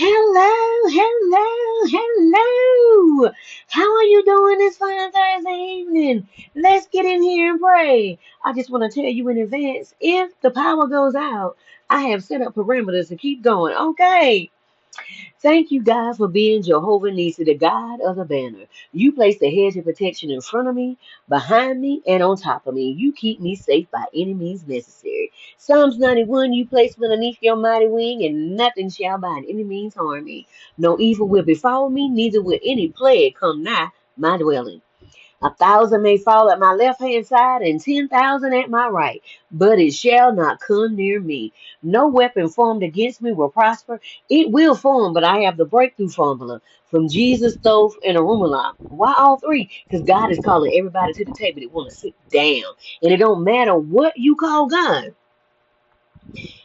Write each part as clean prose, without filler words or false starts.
Hello, hello, hello. How are you doing this fine Thursday evening? Let's get in here and pray. I just want to tell you in advance, if the power goes out, I have set up parameters to keep going. Okay. Thank you, God, for being Jehovah Nissi, the God of the banner. You place the hedge of protection in front of me, behind me, and on top of me. You keep me safe by any means necessary. Psalms 91, you place me underneath your mighty wing, and nothing shall by any means harm me. No evil will befall me, neither will any plague come nigh my dwelling. 1,000 may fall at my left hand side and 10,000 at my right, but it shall not come near me. No weapon formed against me will prosper. It will form, but I have the breakthrough formula from Jesus, stove, and a Romulan. Why all three? Because God is calling everybody to the table that want to sit down. And it don't matter what you call God.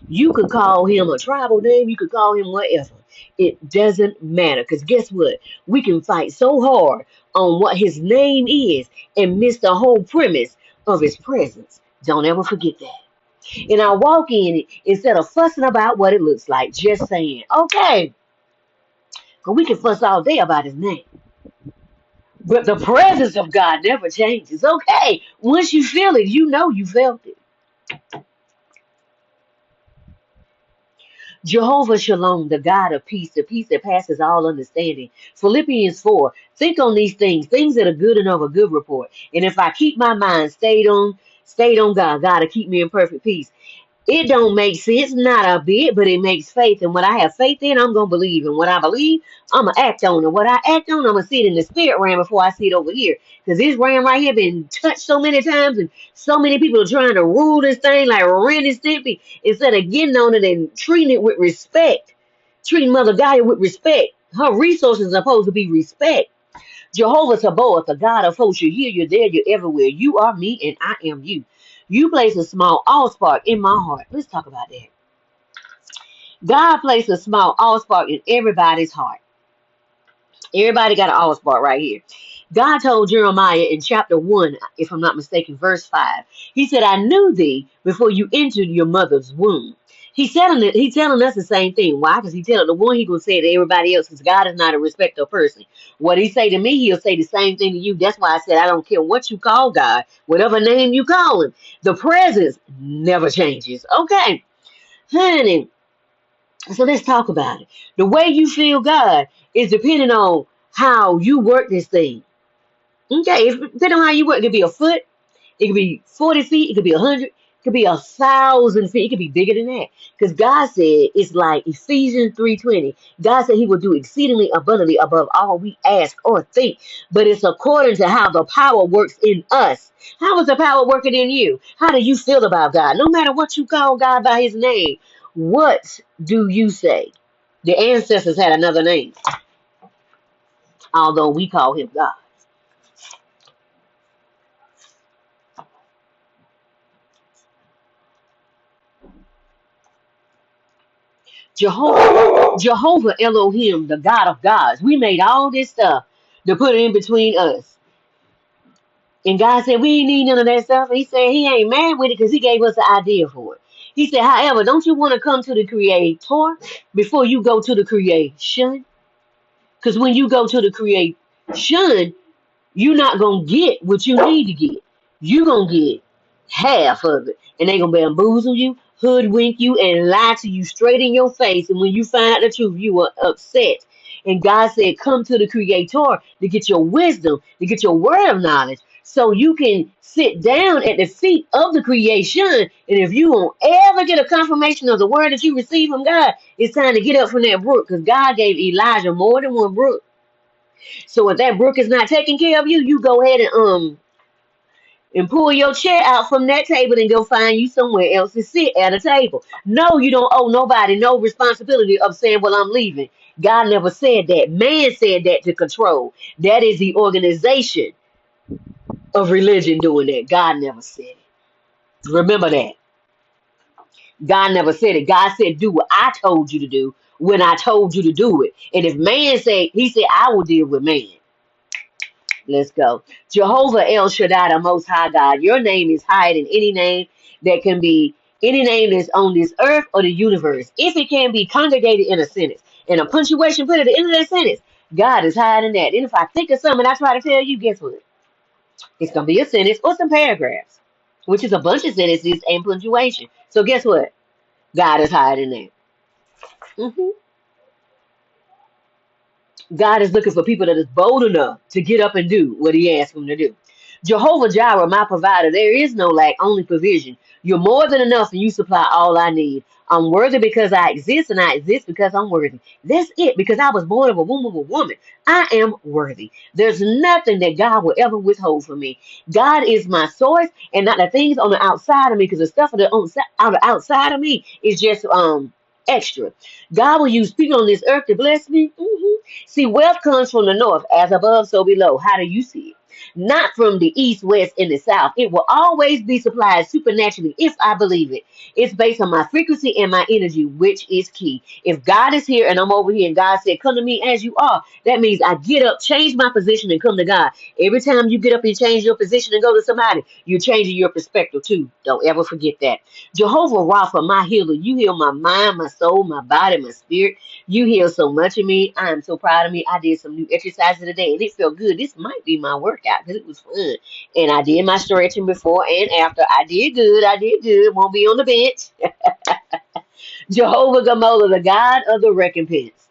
You could call him a tribal name. You could call him whatever. It doesn't matter. Because guess what? We can fight so hard on what his name is and miss the whole premise of his presence. Don't ever forget that. And I walk in it instead of fussing about what it looks like. Just saying, okay. Because we can fuss all day about his name. But the presence of God never changes. Okay. Once you feel it, you know you felt it. Jehovah Shalom, the God of peace, the peace that passes all understanding. Philippians 4, think on these things that are good and of a good report. And if I keep my mind stayed on God, God will keep me in perfect peace. It don't make sense, not a bit, but it makes faith. And what I have faith in, I'm going to believe. And what I believe, I'm going to act on. And what I act on, I'm going to see it in the spirit realm before I see it over here. Because this realm right here been touched so many times, and so many people are trying to rule this thing like Ren and Stimpy instead of getting on it and treating it with respect. Treating Mother Gaia with respect. Her resources are supposed to be respect. Jehovah Sabaoth, the God of hosts, you're here, you're there, you're everywhere. You are me and I am you. You place a small allspark in my heart. Let's talk about that. God placed a small allspark in everybody's heart. Everybody got an allspark right here. God told Jeremiah in chapter 1, if I'm not mistaken, verse 5. He said, I knew thee before you entered your mother's womb. He's telling us the same thing. Why? Because he telling the one, he gonna say it to everybody else, because God is not a respecter of person. What he say to me, he'll say the same thing to you. That's why I said I don't care what you call God, whatever name you call him. The presence never changes. Okay, honey. So let's talk about it. The way you feel God is depending on how you work this thing. Okay, depending on how you work, it could be a foot, it could be 40 feet, it could be 100, it could be 1,000 feet, it could be bigger than that. Because God said, it's like Ephesians 3:20. God said he will do exceedingly abundantly above all we ask or think. But it's according to how the power works in us. How is the power working in you? How do you feel about God? No matter what you call God by his name, what do you say? The ancestors had another name, although we call him God. Jehovah Elohim, the God of gods. We made all this stuff to put in between us. And God said, we ain't need none of that stuff. He said he ain't mad with it because he gave us the idea for it. He said, however, don't you want to come to the creator before you go to the creation? Because when you go to the creation, you're not going to get what you need to get. You're going to get half of it. And they're going to bamboozle you, hoodwink you, and lie to you straight in your face. And when you find out the truth, you are upset. And God said, come to the creator to get your wisdom, to get your word of knowledge, so you can sit down at the feet of the creation. And if you won't ever get a confirmation of the word that you receive from God, it's time to get up from that brook, because God gave Elijah more than one brook. So if that brook is not taking care of you, you go ahead and pull your chair out from that table and go find you somewhere else to sit at a table. No, you don't owe nobody no responsibility of saying, well, I'm leaving. God never said that. Man said that to control. That is the organization of religion doing that. God never said it. Remember that. God never said it. God said, do what I told you to do when I told you to do it. And if man said, he said, I will deal with man. Let's go. Jehovah El Shaddai, the Most High God. Your name is higher than any name that can be, any name that's on this earth or the universe. If it can be congregated in a sentence, And a punctuation put at the end of that sentence. God is hiding that. And if I think of something I try to tell you, guess what? It's going to be a sentence or some paragraphs, which is a bunch of sentences and punctuation. So guess what? God is hiding that. Hmm. God is looking for people that is bold enough to get up and do what he asked them to do. Jehovah Jireh, my provider, there is no lack, only provision. You're more than enough and you supply all I need. I'm worthy because I exist and I exist because I'm worthy. That's it, because I was born of a womb of a woman. I am worthy. There's nothing that God will ever withhold from me. God is my source and not the things on the outside of me, because the stuff on the outside of me is just extra. God will use people on this earth to bless me. See, wealth comes from the north, as above, so below. How do you see it? Not from the east, west, and the south. It will always be supplied supernaturally if I believe it. It's based on my frequency and my energy, which is key. If God is here and I'm over here and God said, come to me as you are, that means I get up, change my position, and come to God. Every time you get up and change your position and go to somebody, you're changing your perspective too. Don't ever forget that. Jehovah Rapha, my healer, you heal my mind, my soul, my body, my spirit. You heal so much of me. I am so proud of me. I did some new exercises today and it felt good. This might be my workout because it was fun. And I did my stretching before and after. I did good. I did good. Won't be on the bench. Jehovah Gamola, the God of the recompense.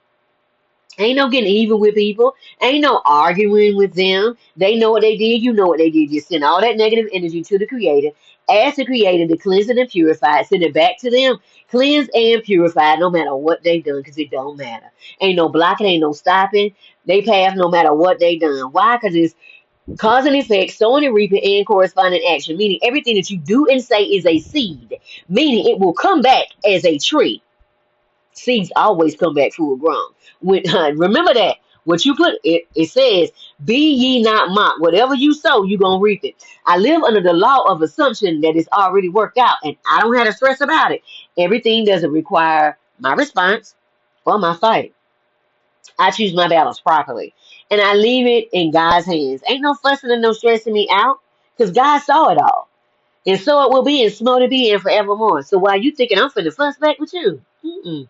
Ain't no getting even with people. Ain't no arguing with them. They know what they did. You know what they did. You send all that negative energy to the Creator. Ask the Creator to cleanse it and purify it. Send it back to them. Cleanse and purify it, no matter what they done, because it don't matter. Ain't no blocking. Ain't no stopping. They pass no matter what they done. Why? Because it's cause and effect, sowing and reaping, and corresponding action. Meaning everything that you do and say is a seed. Meaning it will come back as a tree. Seeds always come back full grown. Remember that. What you put, it says, be ye not mocked. Whatever you sow, you're going to reap it. I live under the law of assumption that it's already worked out, and I don't have to stress about it. Everything doesn't require my response or my fight. I choose my battles properly, and I leave it in God's hands. Ain't no fussing and no stressing me out, because God saw it all. And so it will be, and so it be, and forevermore. So while you thinking I'm finna fuss back with you, I'm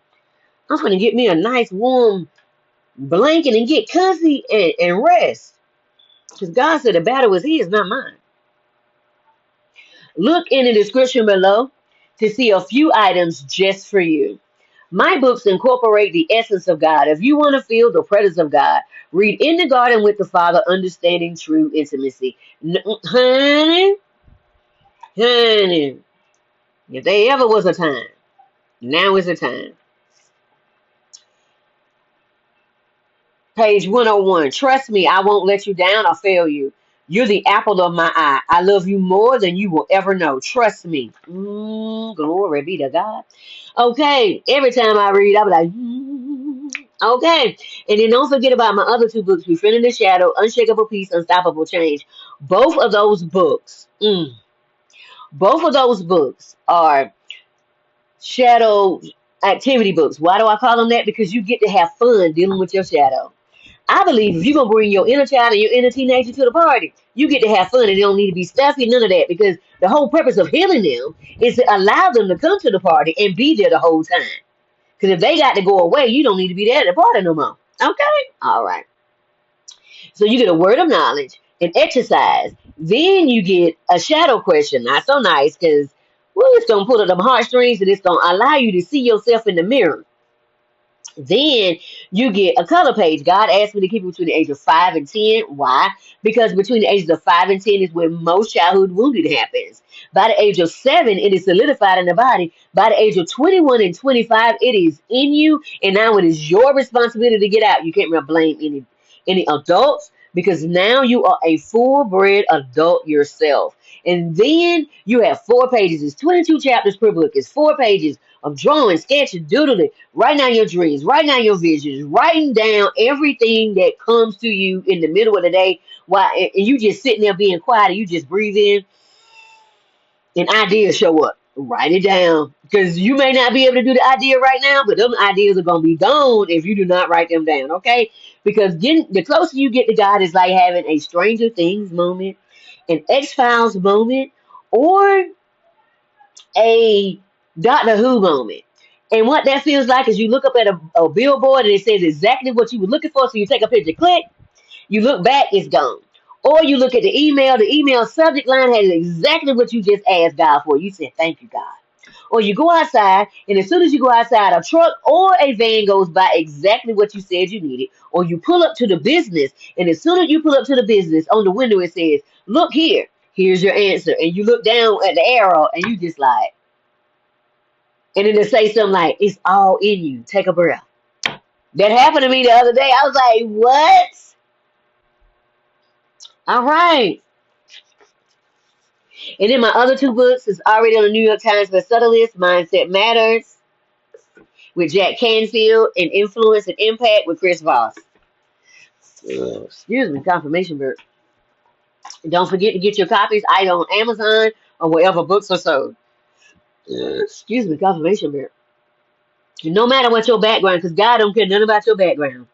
gonna get me a nice warm blanket and get comfy and rest. Because God said the battle is his, not mine. Look in the description below to see a few items just for you. My books incorporate the essence of God. If you want to feel the presence of God, read In the Garden with the Father, Understanding True Intimacy. Honey, if there ever was a time, now is the time. Page 101. Trust me, I won't let you down or fail you. You're the apple of my eye. I love you more than you will ever know. Trust me. Glory be to God. Okay. Every time I read, I'll be like, okay. And then don't forget about my other two books, Befriending the Shadow, Unshakable Peace, Unstoppable Change. Both of those books, are shadow activity books. Why do I call them that? Because you get to have fun dealing with your shadow. I believe if you're going to bring your inner child and your inner teenager to the party, you get to have fun, and they don't need to be stuffy, none of that, because the whole purpose of healing them is to allow them to come to the party and be there the whole time. Because if they got to go away, you don't need to be there at the party no more. Okay? All right. So you get a word of knowledge, an exercise. Then you get a shadow question. Not so nice, because, well, it's going to pull at them heartstrings, and it's going to allow you to see yourself in the mirror. Then you get a color page. God asked me to keep it between the age of 5 and 10. Why? Because between the ages of 5 and 10 is when most childhood wounding happens. By the age of 7, it is solidified in the body. By the age of 21 and 25, it is in you. And now it is your responsibility to get out. You can't really blame any adults, because now you are a full-bred adult yourself. And then you have 4 pages. It's 22 chapters per book. It's 4 pages of drawing, sketching, doodling, writing down your dreams, writing down your visions, writing down everything that comes to you in the middle of the day. And you just sitting there being quiet, and you just breathe in, and ideas show up. Write it down, because you may not be able to do the idea right now, but those ideas are going to be gone if you do not write them down, okay? Because the closer you get to God is like having a Stranger Things moment, an X-Files moment, or a Doctor Who moment. And what that feels like is you look up at a billboard and it says exactly what you were looking for. So you take a picture, click, you look back, it's gone. Or you look at the email subject line has exactly what you just asked God for. You said, thank you, God. Or you go outside, and as soon as you go outside, a truck or a van goes by exactly what you said you needed. Or you pull up to the business, and as soon as you pull up to the business, on the window it says, look here, here's your answer. And you look down at the arrow, and you just like, and then it say something like, it's all in you. Take a breath. That happened to me the other day. I was like, what? All right. And then my other two books is already on the New York Times bestseller list. Mindset Matters with Jack Canfield and Influence and Impact with Chris Voss. Excuse me, confirmation bird. Don't forget to get your copies either on Amazon or wherever books are sold. Excuse me, confirmation bird. No matter what your background, because God don't care nothing about your background.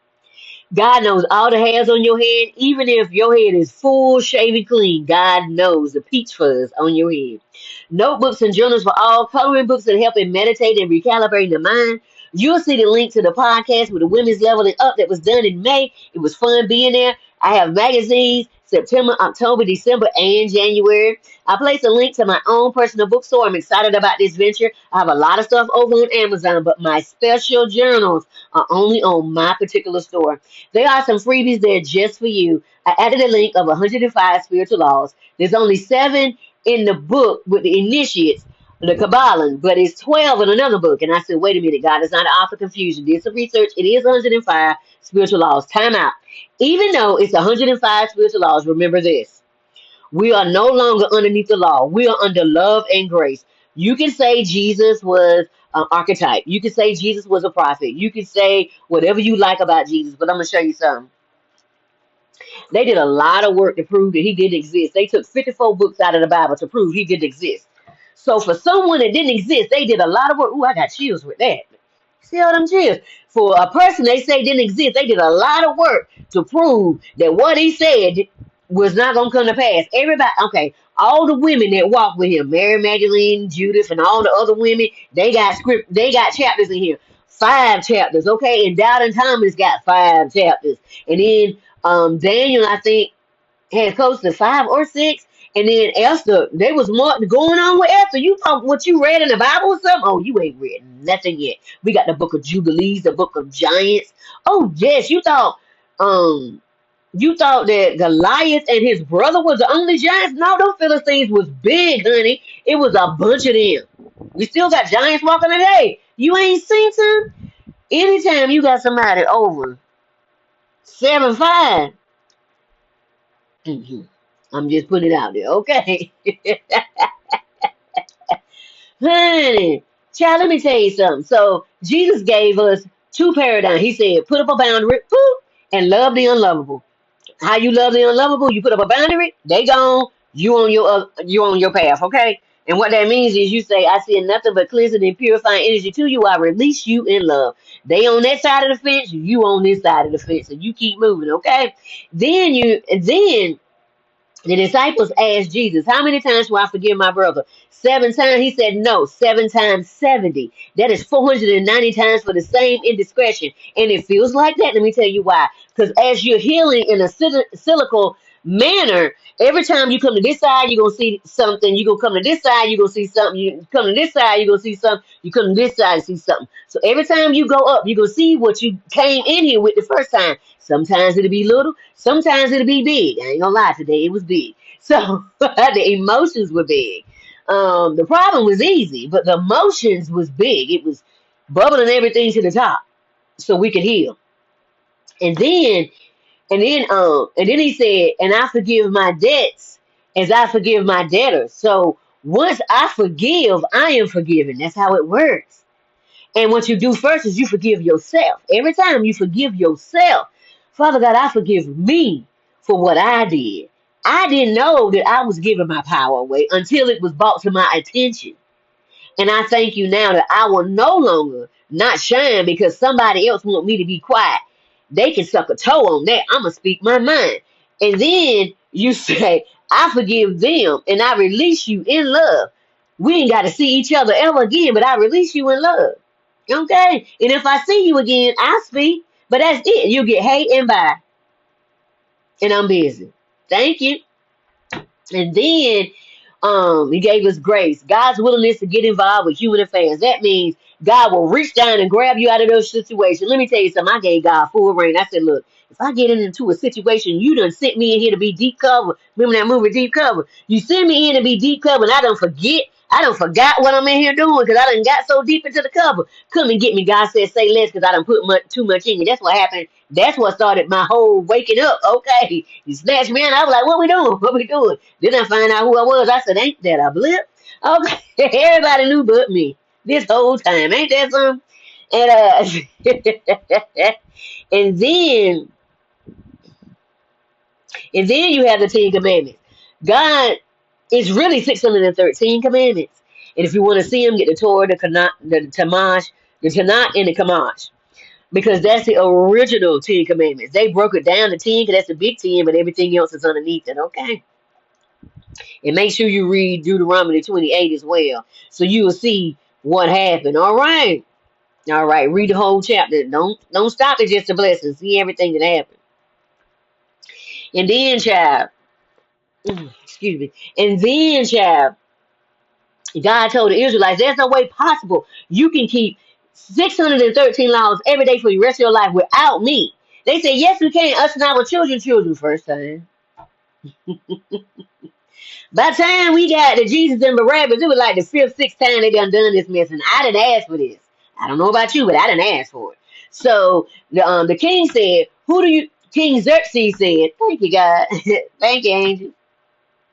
God knows all the hairs on your head, even if your head is full, shaving clean. God knows the peach fuzz on your head. Notebooks and journals for all, coloring books that help in meditate and recalibrating the mind. You'll see the link to the podcast with the women's leveling up that was done in May. It was fun being there. I have magazines September, October, December, and January. I place a link to my own personal bookstore. I'm excited about this venture. I have a lot of stuff over on Amazon, but my special journals are only on my particular store. There are some freebies there just for you. I added a link of 105 spiritual laws. There's only 7 in the book with the initiates, the Kabbalah, but it's 12 in another book. And I said, wait a minute, God, it's not an author confusion. Did some research. It is 105 spiritual laws. Time out. Even though it's 105 spiritual laws, remember this. We are no longer underneath the law. We are under love and grace. You can say Jesus was an archetype. You can say Jesus was a prophet. You can say whatever you like about Jesus, but I'm going to show you something. They did a lot of work to prove that he didn't exist. They took 54 books out of the Bible to prove he didn't exist. So for someone that didn't exist, they did a lot of work. Ooh, I got chills with that. See all them chills? For a person they say didn't exist, they did a lot of work to prove that what he said was not going to come to pass. Everybody, okay, all the women that walked with him, Mary Magdalene, Judith, and all the other women, they got chapters in here. 5 chapters, okay? And Doubting Thomas got 5 chapters. And then Daniel, I think, had close to 5 or 6. And then Esther, there was more going on with Esther. You thought what you read in the Bible or something? Oh, you ain't read nothing yet. We got the book of Jubilees, the book of Giants. Oh, yes, you thought that Goliath and his brother was the only giants? No, those Philistines was big, honey. It was a bunch of them. We still got giants walking today. You ain't seen some? Anytime you got somebody over 7'5", I'm just putting it out there, okay? Honey, child, let me tell you something. So Jesus gave us 2 paradigms. He said, put up a boundary, and love the unlovable. How you love the unlovable? You put up a boundary, they gone. You on your path, okay? And what that means is you say, I see nothing but cleansing and purifying energy to you. I release you in love. They on that side of the fence, you on this side of the fence, and you keep moving, okay? Then the disciples asked Jesus, how many times will I forgive my brother? 7 times? He said, no, 7 times 70. That is 490 times for the same indiscretion. And it feels like that. Let me tell you why. Because as you're healing in a cyclical manner, every time you come to this side, you're going to see something. You're going to come to this side, you're going to see something. You come to this side, you're going to see something. You come to this side and see something. So every time you go up, you're going to see what you came in here with the first time. Sometimes it'll be little. Sometimes it'll be big. I ain't going to lie, today it was big. So the emotions were big. The problem was easy, but the emotions was big. It was bubbling everything to the top so we could heal. And then he said, and I forgive my debts as I forgive my debtors. So once I forgive, I am forgiven. That's how it works. And what you do first is you forgive yourself. Every time you forgive yourself, Father God, I forgive me for what I did. I didn't know that I was giving my power away until it was brought to my attention. And I thank you now that I will no longer not shine because somebody else want me to be quiet. They can suck a toe on that. I'm going to speak my mind. And then you say, I forgive them and I release you in love. We ain't got to see each other ever again, but I release you in love. Okay? And if I see you again, I speak. But that's it. You get hey and bye. And I'm busy. Thank you. And then he gave us grace. God's willingness to get involved with human affairs. That means God will reach down and grab you out of those situations. Let me tell you something. I gave God full reign. I said, look, if I get into a situation, you done sent me in here to be deep cover. Remember that movie, Deep Cover? You send me in to be deep cover, and I don't forget. I don't forgot what I'm in here doing because I done got so deep into the cover. Come and get me. God said, say less because I done put too much in me. That's what happened. That's what started my whole waking up. Okay. He snatched me in. I was like, what we doing? What we doing? Then I find out who I was. I said, ain't that a blip? Okay. Everybody knew but me this whole time. Ain't that something? And and then you have the 10 commandments. God is really 613 commandments. And if you want to see them, get the Torah, the Tanakh, and the Kamash. Because that's the original 10 commandments. They broke it down to 10 because that's the big 10, but everything else is underneath it. Okay. And make sure you read Deuteronomy 28 as well. So you will see what happened. All right. All right. Read the whole chapter. Don't stop at just a blessing. See everything that happened. And then, child, excuse me. And then, child, God told the Israelites, there's no way possible you can keep 613 laws every day for the rest of your life without me. They said, yes, we can. Us and our children first time. By the time we got to Jesus and Barabbas, it was like the fifth, sixth time they done this mess, and I didn't ask for this. I don't know about you, but I didn't ask for it. So the king said, King Xerxes said, thank you, God. Thank you, angel.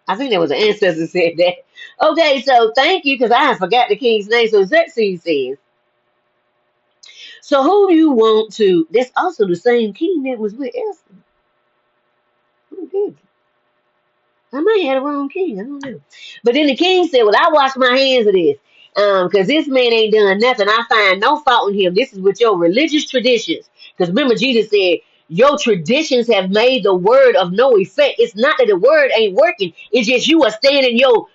I think there was an ancestor said that. Okay, so thank you, because I forgot the king's name. So Xerxes says, so who do you want to? That's also the same king that was with Esther. Who did it? I might have the wrong king. I don't know. But then the king said, well, I wash my hands of this. Because this man ain't done nothing. I find no fault in him. This is with your religious traditions. Because remember, Jesus said, your traditions have made the word of no effect. It's not that the word ain't working. It's just you are staying in your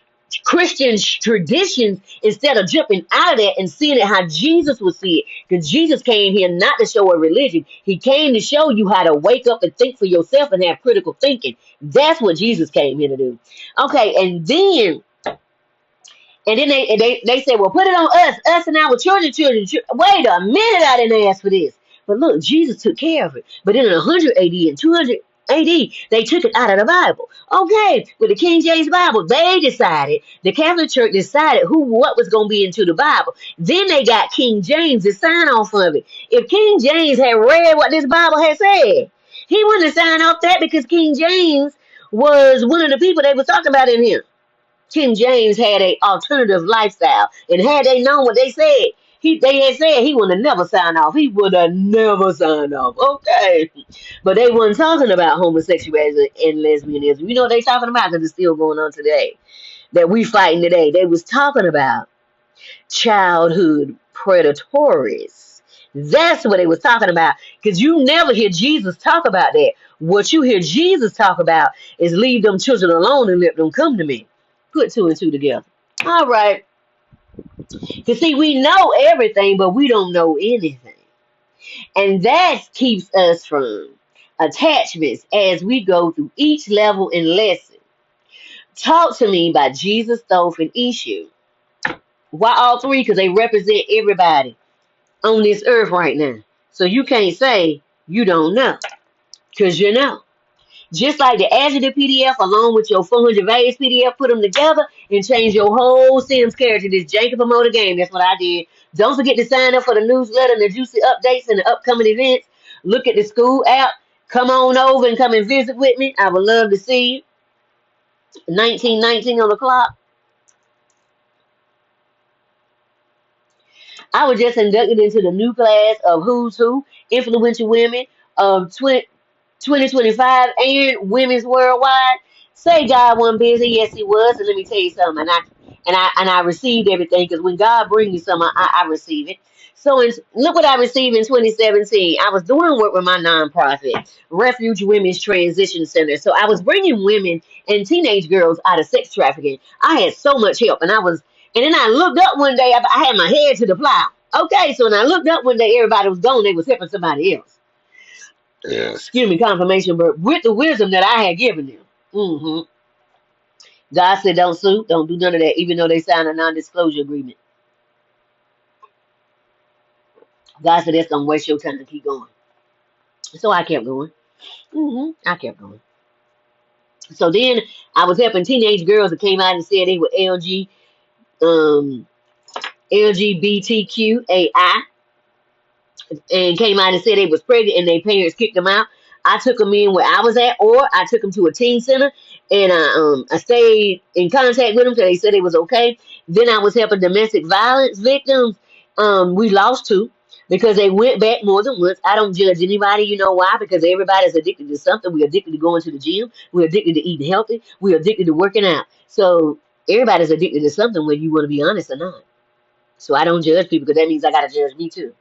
Christian traditions instead of jumping out of that and seeing it how Jesus would see it. Because Jesus came here not to show a religion. He came to show you how to wake up and think for yourself and have critical thinking. That's what Jesus came here to do. Okay, and then they say, well, put it on us and our children. Wait a minute, I didn't ask for this. But look, Jesus took care of it. But in 100 AD and 200 AD, they took it out of the Bible. Okay, with the King James Bible, they decided, the Catholic Church decided what was going to be into the Bible. Then they got King James to sign off of it. If King James had read what this Bible had said, he wouldn't have signed off that because King James was one of the people they were talking about in here. King James had an alternative lifestyle, and had they known what they said, they had said he would have never signed off. He would have never signed off. Okay, but they weren't talking about homosexuality and lesbianism. You know what they talking about? Because it's still going on today. That we fighting today. They was talking about childhood predatories. That's what they was talking about. Because you never hear Jesus talk about that. What you hear Jesus talk about is leave them children alone and let them come to me. Put two and two together. All right. Because see, we know everything, but we don't know anything. And that keeps us from attachments as we go through each level and lesson. Talk to Me by Jesus, Thoth, and Ishu. Why all three? Because they represent everybody on this earth right now. So you can't say you don't know. Because you know. Just like the Adjective PDF along with your 400 values PDF, put them together and change your whole Sims character. This janky promoter game. That's what I did. Don't forget to sign up for the newsletter and the juicy updates and the upcoming events. Look at the school app. Come on over and come and visit with me. I would love to see you. 1919 on the clock. I was just inducted into the new class of Who's Who, Influential Women of 2025 and Women's Worldwide. Say God wasn't busy. Yes, he was. And let me tell you something. And I received everything because when God brings you something, I receive it. So look what I received in 2017. I was doing work with my nonprofit, Refuge Women's Transition Center. So I was bringing women and teenage girls out of sex trafficking. I had so much help, and then I looked up one day. I had my head to the plow. Okay, so when I looked up one day, everybody was gone. They was helping somebody else. Excuse me, confirmation, but with the wisdom that I had given them. God said, don't sue, don't do none of that, even though they signed a non-disclosure agreement. God said, that's going to waste your time. Keep going. So I kept going. I kept going. So then I was helping teenage girls that came out and said they were LGBTQAI, and came out and said they was pregnant and their parents kicked them out. I took them in where I was at, or I took them to a teen center, and I stayed in contact with them because they said it was okay. Then I was helping domestic violence victims. We lost two because they went back more than once. I don't judge anybody, you know why? Because everybody's addicted to something. We're addicted to going to the gym. We're addicted to eating healthy. We're addicted to working out. So everybody's addicted to something, whether you want to be honest or not. So I don't judge people because that means I got to judge me too.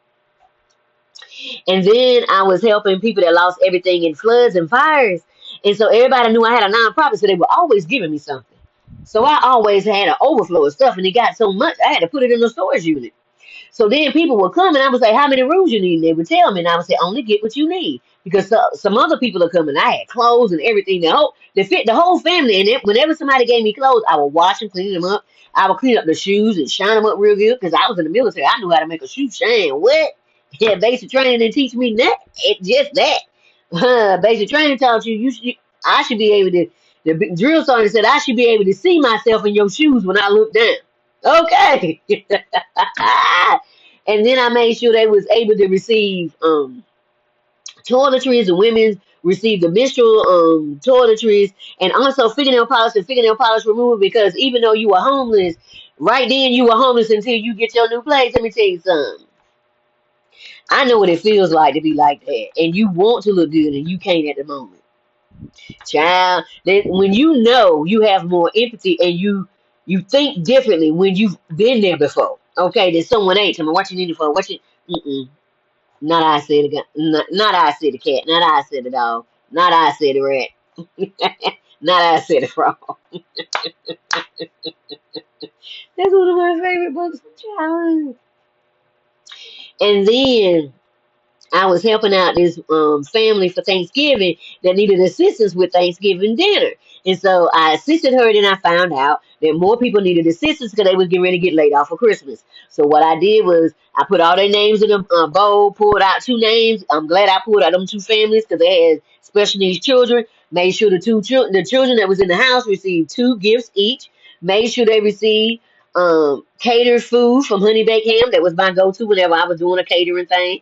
And then I was helping people that lost everything in floods and fires. And so everybody knew I had a nonprofit, so they were always giving me something. So I always had an overflow of stuff, and it got so much, I had to put it in the storage unit. So then people would come, and I would say, how many rooms you need? And they would tell me, and I would say, only get what you need. Because some other people are coming. I had clothes and everything that fit the whole family. And whenever somebody gave me clothes, I would wash them, clean them up. I would clean up the shoes and shine them up real good because I was in the military. I knew how to make a shoe shine. What? Yeah, basic training didn't teach me that. It's just that. Basic training taught I should be able to. The drill sergeant said I should be able to see myself in your shoes when I look down. Okay. And then I made sure they was able to receive toiletries, and women received the menstrual toiletries, and also fingernail polish and fingernail polish removal, because even though you were homeless, right then you were homeless until you get your new place. Let me tell you something. I know what it feels like to be like that, and you want to look good and you can't at the moment. Child, when you know, you have more empathy and you think differently when you've been there before. Okay, there's someone ain't tell me what you need it for. What you not I said the not I said the cat, not I said the dog, not I said the rat, not I said the frog. That's one of my favorite books from childhood. And then I was helping out this family for Thanksgiving that needed assistance with Thanksgiving dinner. And so I assisted her, and then I found out that more people needed assistance because they was getting ready to get laid off for Christmas. So what I did was I put all their names in a bowl, pulled out two names. I'm glad I pulled out them two families because they had special needs children. Made sure the children that was in the house received 2 gifts each. Made sure they received catered food from Honey Baked Ham. That was my go-to whenever I was doing a catering thing.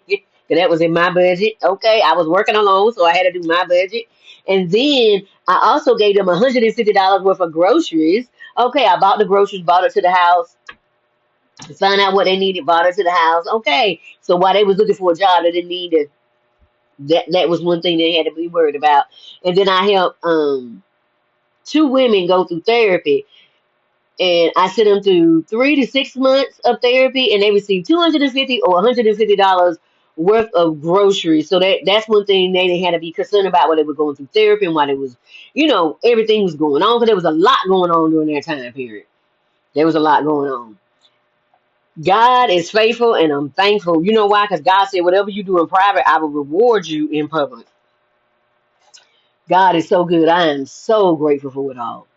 That was in my budget. Okay, I was working alone, so I had to do my budget. And then I also gave them $150 worth of groceries. Okay, I bought the groceries, bought it to the house, found out what they needed, bought it to the house. Okay, so while they was looking for a job, they didn't need it. That was one thing they had to be worried about. And then I helped 2 women go through therapy. And I sent them through 3 to 6 months of therapy, and they received $250 or $150 worth of groceries. So that's one thing they had to be concerned about while they were going through therapy and while it was, everything was going on, because there was a lot going on during that time period. There was a lot going on. God is faithful, and I'm thankful. You know why? Because God said, whatever you do in private, I will reward you in public. God is so good. I am so grateful for it all.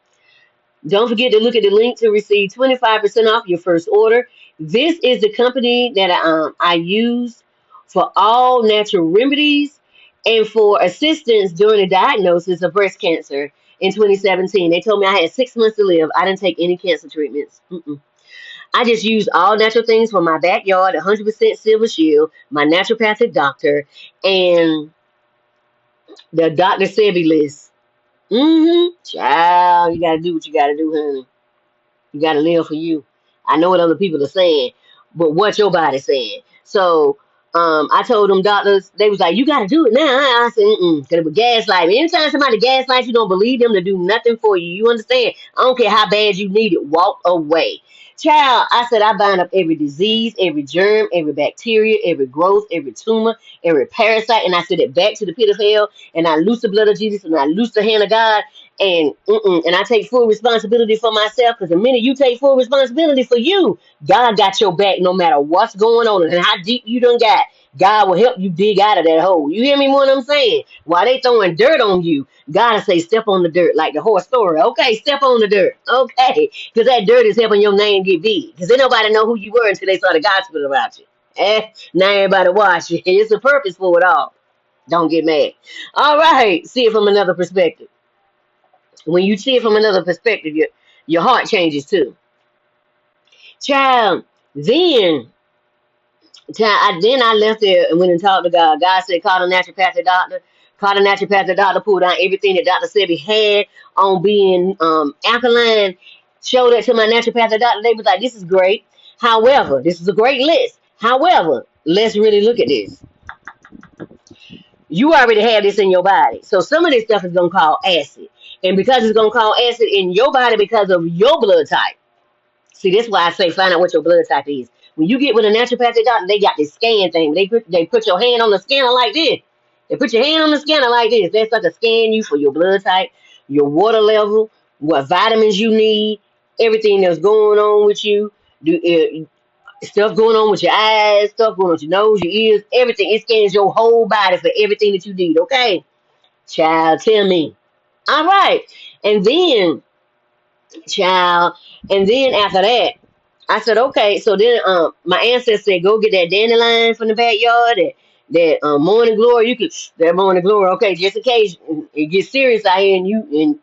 Don't forget to look at the link to receive 25% off your first order. This is the company that I use for all natural remedies and for assistance during the diagnosis of breast cancer in 2017. They told me I had 6 months to live. I didn't take any cancer treatments. I just used all natural things from my backyard, 100% Silver Shield, my naturopathic doctor, and the Dr. Sebi list. Child, you gotta do what you gotta do, honey. You gotta live for you. I know what other people are saying, but what your body's saying. So, I told them doctors, they was like, you gotta do it now. I said, because it was gaslight. Anytime somebody gaslights, you don't believe them to do nothing for you. You understand? I don't care how bad you need it. Walk away. Child, I said, I bind up every disease, every germ, every bacteria, every growth, every tumor, every parasite, and I send it back to the pit of hell, and I loose the blood of Jesus, and I loose the hand of God, And I take full responsibility for myself, because the minute you take full responsibility for you, God got your back no matter what's going on and how deep you done got. God will help you dig out of that hole. You hear me what I'm saying? While they throwing dirt on you, God will say, step on the dirt, like the horse story. Okay, step on the dirt. Okay, because that dirt is helping your name get big. Because then nobody know who you were until they saw the gospel about you. Now everybody watch you. It's a purpose for it all. Don't get mad. All right, see it from another perspective. When you see it from another perspective, your heart changes too. Child, then, then I left there and went and talked to God. God said, call the naturopathic doctor. Call the naturopathic doctor, pulled out everything that Dr. Sebi had on being alkaline. Showed that to my naturopathic doctor. They was like, this is great. However, this is a great list. However, let's really look at this. You already have this in your body. So some of this stuff is going to cause acid. And because it's going to cause acid in your body because of your blood type. See, that's why I say find out what your blood type is. When you get with a naturopathic doctor, they got this scan thing. They put your hand on the scanner like this. They put your hand on the scanner like this. That's like to scan you for your blood type, your water level, what vitamins you need, everything that's going on with you. Stuff going on with your eyes, stuff going on with your nose, your ears, everything. It scans your whole body for everything that you need, okay? Child, tell me. All right. And then, child, and then after that, I said, okay. So then my ancestor said, go get that dandelion from the backyard, that morning glory. That morning glory, okay, just in case it gets serious out here and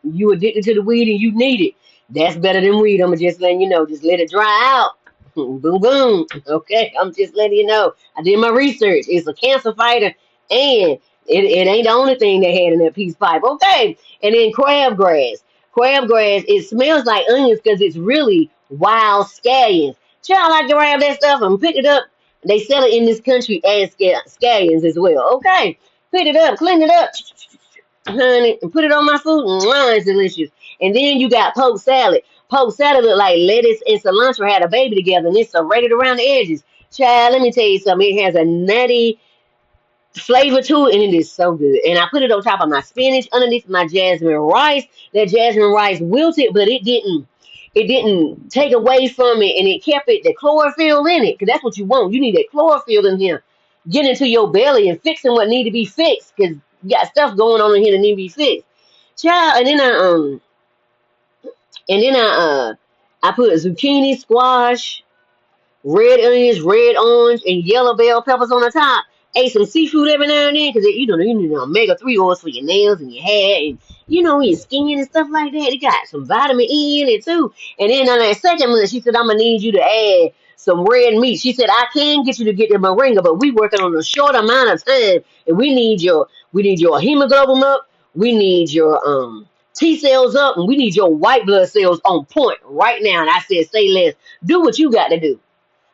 you addicted to the weed and you need it. That's better than weed. I'm just letting you know. Just let it dry out. Boom, boom. Okay, I'm just letting you know. I did my research. It's a cancer fighter, and it ain't the only thing they had in that peace pipe. Okay, and then crabgrass. Crabgrass, it smells like onions because it's really wild scallions. Child, I grab that stuff and pick it up. They sell it in this country as scallions as well. Okay, pick it up, clean it up, honey, and put it on my food. It's delicious. And then you got poke salad. Poke salad look like lettuce and cilantro had a baby together, and it's serrated around the edges. Child, let me tell you something. It has a nutty flavor to it, and it is so good. And I put it on top of my spinach, underneath my jasmine rice. That jasmine rice wilted, but it didn't take away from it, and it kept the chlorophyll in it, because that's what you want. You need that chlorophyll in here, get into your belly and fixing what need to be fixed, because you got stuff going on in here that need to be fixed. Child, and then I put zucchini, squash, red onions, red orange, and yellow bell peppers on the top. Ate some seafood every now and then, because you need omega-3 oils for your nails and your hair and your skin and stuff like that. It got some vitamin E in it too. And then on that second month, she said, I'm gonna need you to add some red meat. She said, I can get you to get the moringa, but we working on a short amount of time, and we need your hemoglobin up, we need your T cells up, and we need your white blood cells on point right now. And I said, say less. Do what you got to do.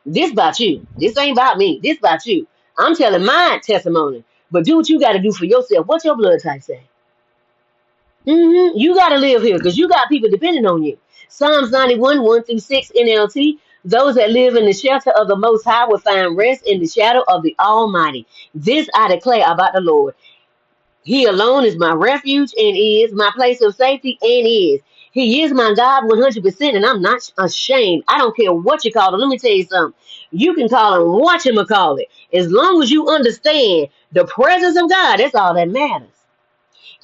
This about you. This ain't about me. This about you. I'm telling my testimony. But do what you got to do for yourself. What's your blood type say? You got to live here because you got people depending on you. Psalms 91, 1-6 NLT. Those that live in the shelter of the Most High will find rest in the shadow of the Almighty. This I declare about the Lord. He alone is my refuge and is my place of safety and is. He is my God 100%, and I'm not ashamed. I don't care what you call it. Let me tell you something. You can call him whatchamacallit. As long as you understand the presence of God, that's all that matters.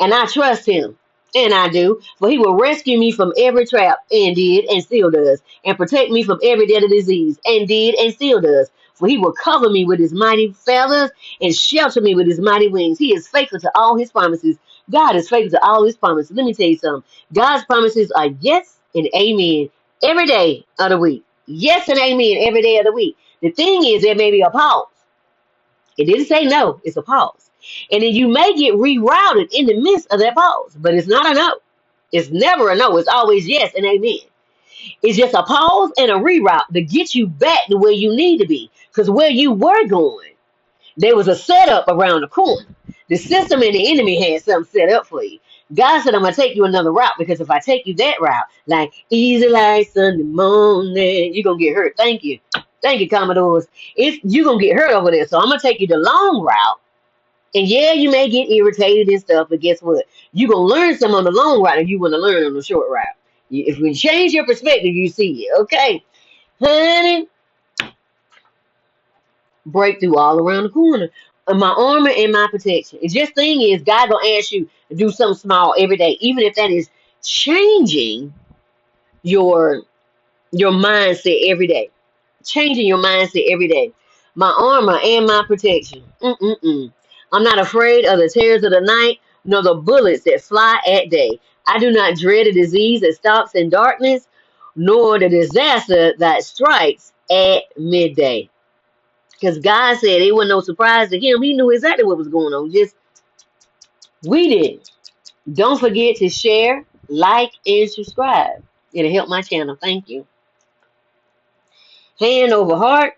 And I trust him. And I do. For he will rescue me from every trap, and did, and still does. And protect me from every deadly disease, and did, and still does. For he will cover me with his mighty feathers and shelter me with his mighty wings. He is faithful to all his promises. God is faithful to all his promises. Let me tell you something. God's promises are yes and amen every day of the week. Yes and amen every day of the week. The thing is, there may be a pause. It didn't say no. It's a pause. And then you may get rerouted in the midst of that pause. But it's not a no. It's never a no. It's always yes and amen. It's just a pause and a reroute to get you back to where you need to be. Because where you were going, there was a setup around the corner. The system and the enemy had something set up for you. God said, I'm going to take you another route, because if I take you that route, like easy like Sunday morning, you're going to get hurt. Thank you. Thank you, Commodores. You're going to get hurt over there. So I'm going to take you the long route, And yeah, you may get irritated and stuff, but guess what? You're going to learn some on the long route and you want to learn on the short route. If we change your perspective, you see it. Okay, honey, breakthrough all around the corner. My armor and my protection. And just thing is, God going to ask you to do something small every day, even if that is changing your mindset every day. Changing your mindset every day. My armor and my protection. I'm not afraid of the terrors of the night, nor the bullets that fly at day. I do not dread a disease that stalks in darkness, nor the disaster that strikes at midday. Because God said it wasn't no surprise to him. He knew exactly what was going on. Just we didn't. Don't forget to share, like, and subscribe. It'll help my channel. Thank you. Hand over heart.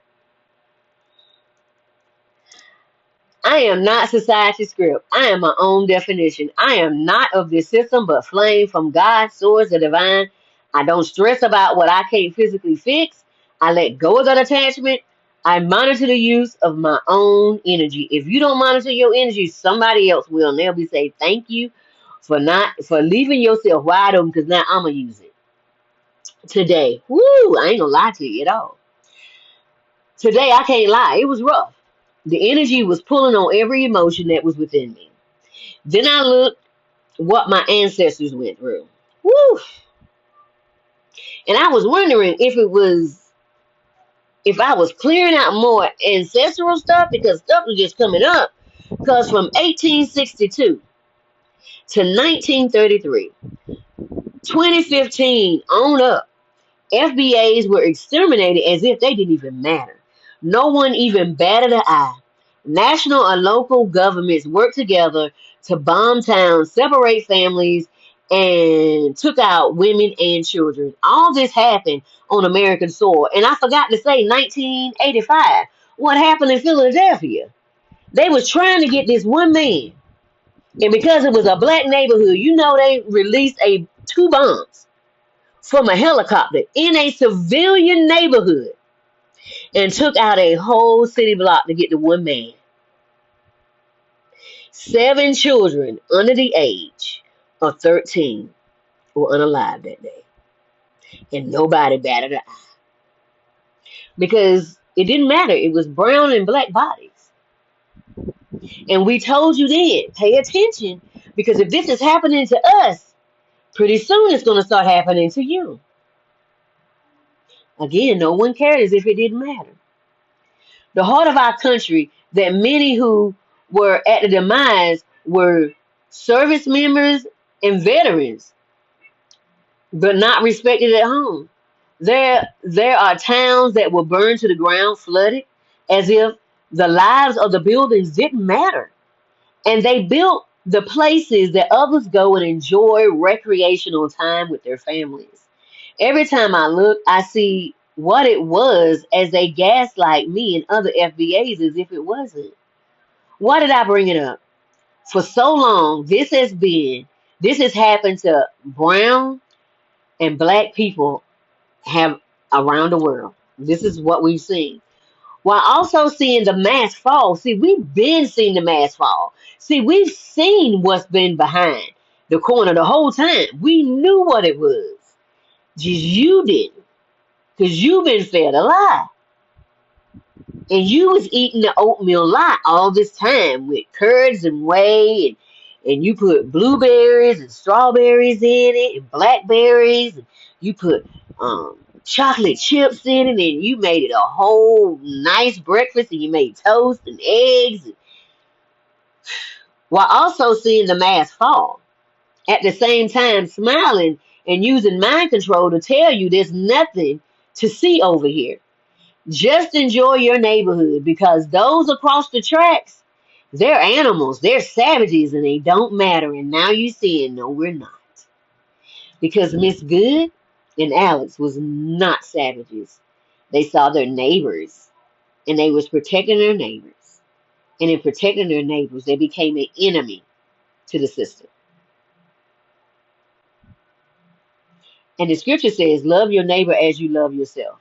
I am not society script. I am my own definition. I am not of this system, but flame from God, source, the divine. I don't stress about what I can't physically fix. I let go of that attachment. I monitor the use of my own energy. If you don't monitor your energy, somebody else will. And they'll be saying, thank you for leaving yourself wide open, because now I'm gonna use it. Today. Woo! I ain't gonna lie to you at all. Today I can't lie. It was rough. The energy was pulling on every emotion that was within me. Then I looked what my ancestors went through. Woo! And I was wondering if I was clearing out more ancestral stuff, because stuff was just coming up. Because from 1862 to 1933, 2015 on up, FBAs were exterminated as if they didn't even matter. No one even batted an eye. National or local governments worked together to bomb towns, separate families, and took out women and children. All this happened on American soil. And I forgot to say 1985. What happened in Philadelphia? They was trying to get this one man. And because it was a black neighborhood, they released two bombs from a helicopter in a civilian neighborhood and took out a whole city block to get the one man. 7 children under the age of 13 were unalive that day. And nobody batted an eye. Because it didn't matter. It was brown and black bodies. And we told you then, pay attention. Because if this is happening to us, pretty soon it's going to start happening to you. Again, no one cared as if it didn't matter. The heart of our country, that many who were at the demise were service members and veterans, but not respected at home. There are towns that were burned to the ground, flooded, as if the lives of the buildings didn't matter. And they built the places that others go and enjoy recreational time with their families. Every time I look, I see what it was as they gaslight me and other FBAs as if it wasn't. Why did I bring it up? For so long, this has happened to brown and black people have around the world. This is what we've seen. While also seeing the mask fall. See, we've been seeing the mask fall. See, we've seen what's been behind the corner the whole time. We knew what it was. Just you didn't. Because you've been fed a lie. And you was eating the oatmeal lie all this time with curds and whey, and you put blueberries and strawberries in it and blackberries, and you put chocolate chips in it, and you made it a whole nice breakfast, and you made toast and eggs, while also seeing the mask fall. At the same time, smiling and using mind control to tell you there's nothing to see over here. Just enjoy your neighborhood, because those across the tracks, they're animals, they're savages, and they don't matter. And now you seeing, no, we're not. Because Miss Good and Alex was not savages. They saw their neighbors, and they was protecting their neighbors. And in protecting their neighbors, they became an enemy to the system. And the scripture says, love your neighbor as you love yourself.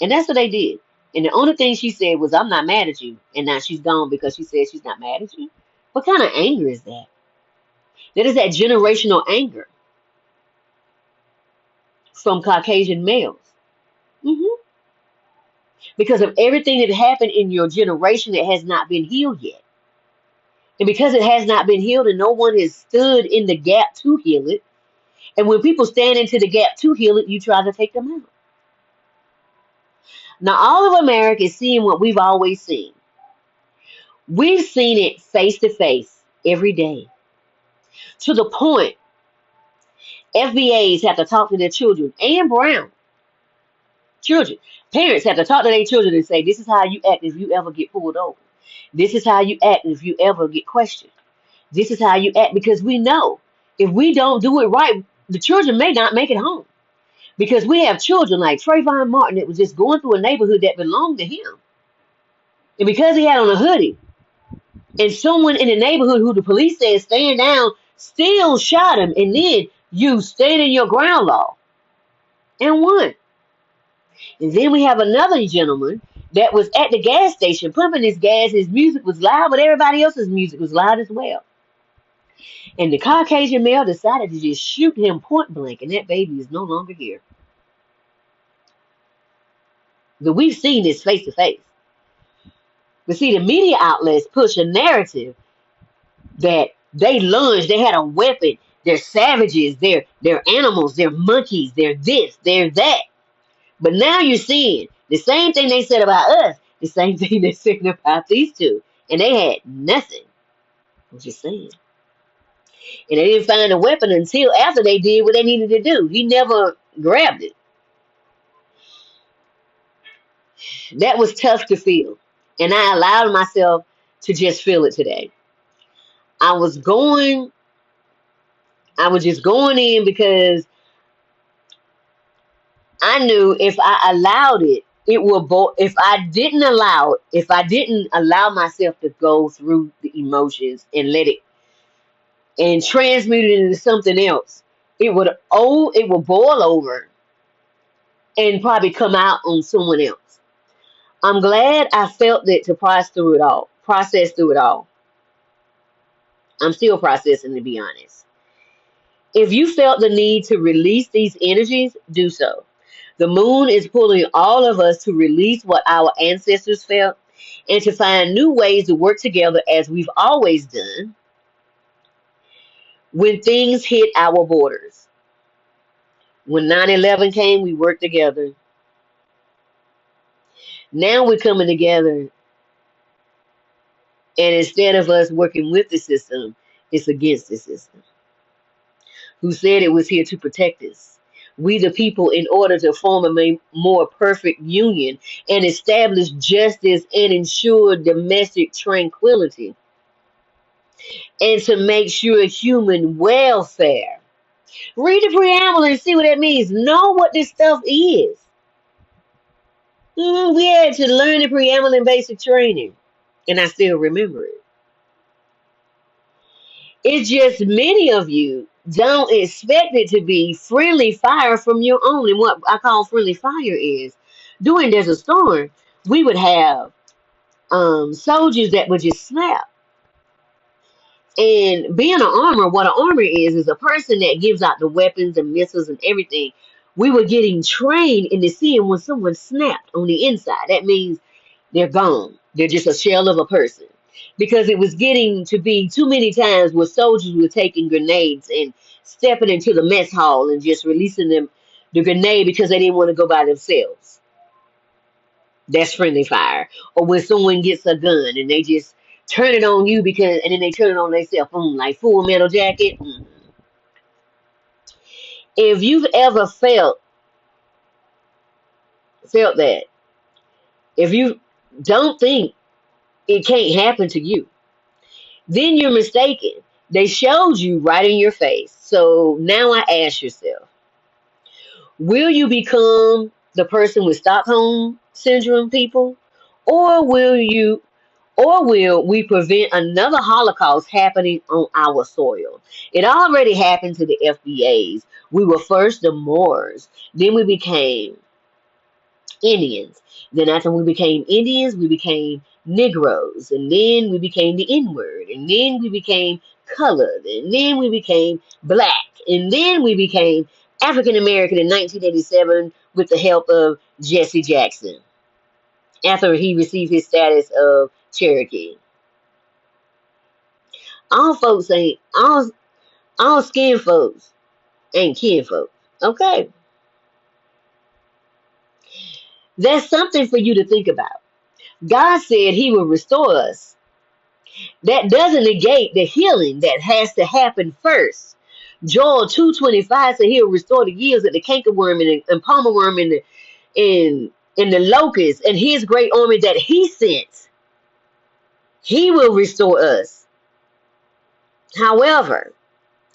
And that's what they did. And the only thing she said was, I'm not mad at you. And now she's gone because she said she's not mad at you. What kind of anger is that? That is that generational anger from Caucasian males. hmm Because of everything that happened in your generation that has not been healed yet. And because it has not been healed and no one has stood in the gap to heal it, and when people stand into the gap to heal it, you try to take them out. Now, all of America is seeing what we've always seen. We've seen it face to face every day. To the point, FBAs have to talk to their children and brown children. Parents have to talk to their children and say, this is how you act if you ever get pulled over. This is how you act if you ever get questioned. This is how you act, because we know if we don't do it right, the children may not make it home. Because we have children like Trayvon Martin that was just going through a neighborhood that belonged to him. And because he had on a hoodie, and someone in the neighborhood who the police said stand down still shot him, and then you stayed in your ground law and won. And then we have another gentleman that was at the gas station pumping his gas. His music was loud, but everybody else's music was loud as well. And the Caucasian male decided to just shoot him point blank, and that baby is no longer here. But we've seen this face to face. But see, the media outlets push a narrative that they lunged, they had a weapon, they're savages, they're animals, they're monkeys, they're this, they're that. But now you're seeing the same thing they said about us, the same thing they said about these two. And they had nothing. I'm just saying. And they didn't find a weapon until after they did what they needed to do. He never grabbed it. That was tough to feel. And I allowed myself to just feel it today. I was just going in because I knew if I allowed it, it would if I didn't allow myself to go through the emotions and let it and transmute it into something else, it would boil over and probably come out on someone else. I'm glad I felt it to process through it all. I'm still processing, to be honest. If you felt the need to release these energies, do so. The moon is pulling all of us to release what our ancestors felt and to find new ways to work together as we've always done when things hit our borders. When 9/11 came, we worked together. Now we're coming together, and instead of us working with the system, it's against the system, who said it was here to protect us. We the people, in order to form a more perfect union and establish justice and ensure domestic tranquility, and to make sure human welfare. Read the preamble and see what that means. Know what this stuff is. We had to learn the preamble in basic training, and I still remember it. It's just many of you don't expect it to be friendly fire from your own. And what I call friendly fire is, during Desert Storm, we would have soldiers that would just snap. And being an armor, what an armor is a person that gives out the weapons and missiles and everything. We were getting trained into seeing when someone snapped on the inside. That means they're gone. They're just a shell of a person. Because it was getting to be too many times where soldiers were taking grenades and stepping into the mess hall and just releasing them the grenade because they didn't want to go by themselves. That's friendly fire. Or when someone gets a gun and they just turn it on you and then they turn it on themselves, like Full Metal Jacket. If you've ever felt that, if you don't think it can't happen to you, then you're mistaken. They showed you right in your face. So now I ask yourself, will you become the person with Stockholm syndrome, people? Or will we prevent another Holocaust happening on our soil? It already happened to the FBAs. We were first the Moors. Then we became Indians. Then after we became Indians, we became Negroes, and then we became the N-word, and then we became colored, and then we became black, and then we became African American in 1987 with the help of Jesse Jackson after he received his status of Cherokee. All folks ain't all skin folks ain't kin folks. Okay, that's something for you to think about. God said He will restore us. That doesn't negate the healing that has to happen first. Joel 2:25 said He'll restore the years that the cankerworm and palmer worm and the locust and His great army that He sent. He will restore us. However,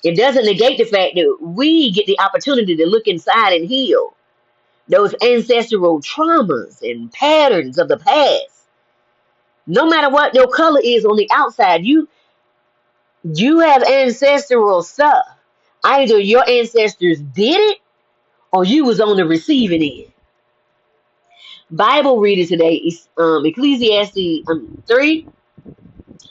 it doesn't negate the fact that we get the opportunity to look inside and heal those ancestral traumas and patterns of the past. No matter what your color is on the outside, you have ancestral stuff. Either your ancestors did it or you was on the receiving end. Bible reader today is Ecclesiastes 3.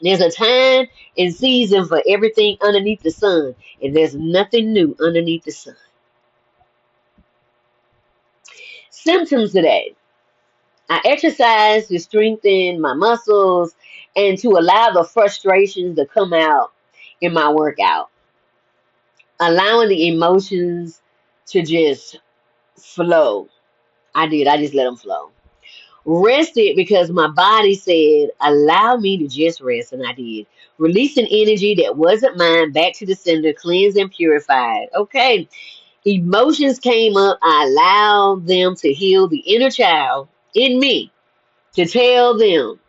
There's a time and season for everything underneath the sun, and there's nothing new underneath the sun. Symptoms today. I exercise to strengthen my muscles and to allow the frustrations to come out in my workout. Allowing the emotions to just flow. I just let them flow. Rested because my body said, allow me to just rest, and I did. Releasing energy that wasn't mine back to the sender, cleansed and purified. Okay. Emotions came up. I allowed them to heal the inner child in me to tell them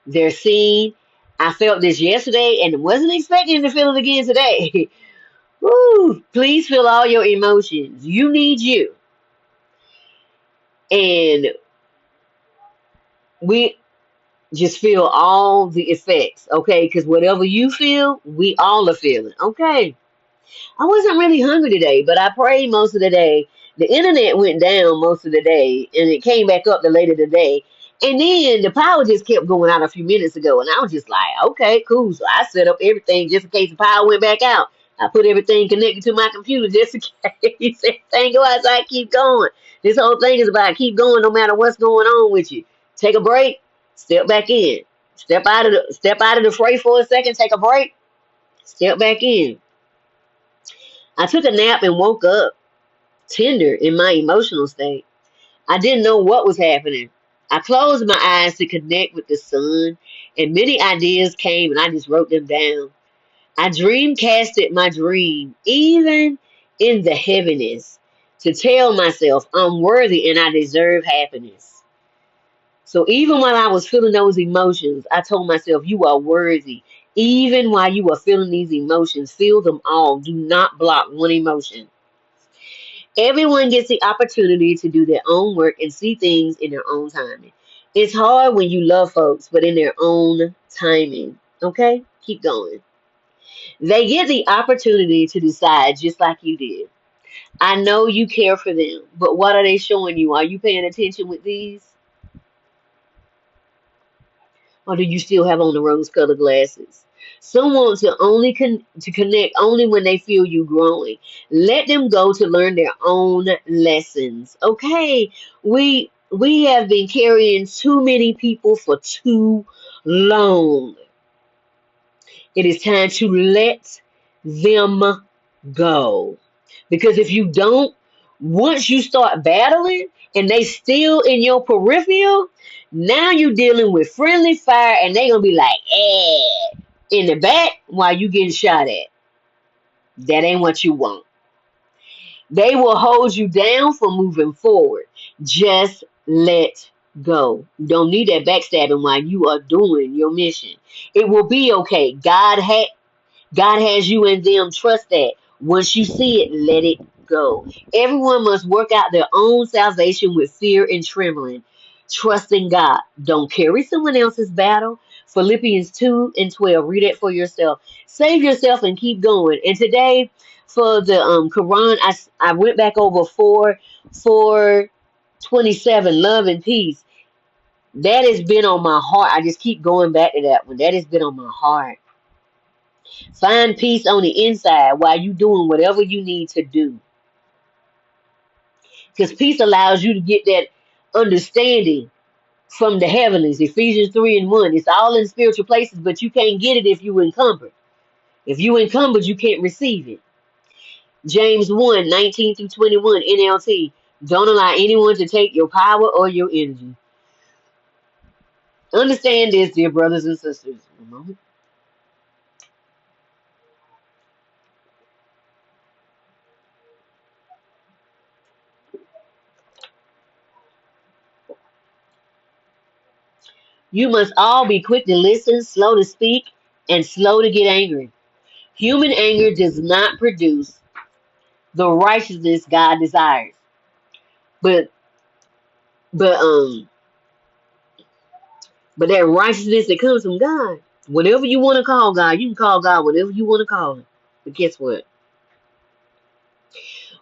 they're seen. I felt this yesterday and wasn't expecting to feel it again today. Woo, please feel all your emotions. You need you. And we just feel all the effects, okay? Because whatever you feel, we all are feeling, okay? I wasn't really hungry today, but I prayed most of the day. The internet went down most of the day, and it came back up the later today. And then the power just kept going out a few minutes ago, and I was just like, okay, cool. So I set up everything just in case the power went back out. I put everything connected to my computer just in case everything go out, so I keep going. This whole thing is about keep going no matter what's going on with you. Take a break, step back in. Step out of the fray for a second, take a break, step back in. I took a nap and woke up tender in my emotional state. I didn't know what was happening. I closed my eyes to connect with the sun, and many ideas came, and I just wrote them down. I dreamcasted my dream, even in the heaviness, to tell myself I'm worthy and I deserve happiness. So even while I was feeling those emotions, I told myself, you are worthy. Even while you are feeling these emotions, feel them all. Do not block one emotion. Everyone gets the opportunity to do their own work and see things in their own timing. It's hard when you love folks, but in their own timing. Okay? Keep going. They get the opportunity to decide just like you did. I know you care for them, but what are they showing you? Are you paying attention with these? Or do you still have on the rose-colored glasses? Some want to only to connect only when they feel you growing. Let them go to learn their own lessons. Okay, we have been carrying too many people for too long. It is time to let them go. Because if you don't, once you start battling and they still in your peripheral, now you're dealing with friendly fire and they gonna be like, in the back while you getting shot at. That ain't what you want. They will hold you down for moving forward. Just let go. You don't need that backstabbing while you are doing your mission. It will be okay. God has you and them. Trust that. Once you see it, let it go. Everyone must work out their own salvation with fear and trembling. Trusting God. Don't carry someone else's battle. Philippians 2:12. Read it for yourself. Save yourself and keep going. And today, for the Quran, I went back over 4:27. Love and peace. That has been on my heart. I just keep going back to that one. That has been on my heart. Find peace on the inside while you doing whatever you need to do. Because peace allows you to get that understanding from the heavenlies. Ephesians 3 and 1. It's all in spiritual places, but you can't get it if you encumbered. If you encumbered, you can't receive it. James 1, 19 through 21, NLT. Don't allow anyone to take your power or your energy. Understand this, dear brothers and sisters. A moment. You must all be quick to listen, slow to speak, and slow to get angry. Human anger does not produce the righteousness God desires. But but um but that righteousness that comes from God, whatever you want to call God, you can call God whatever you want to call him. But guess what?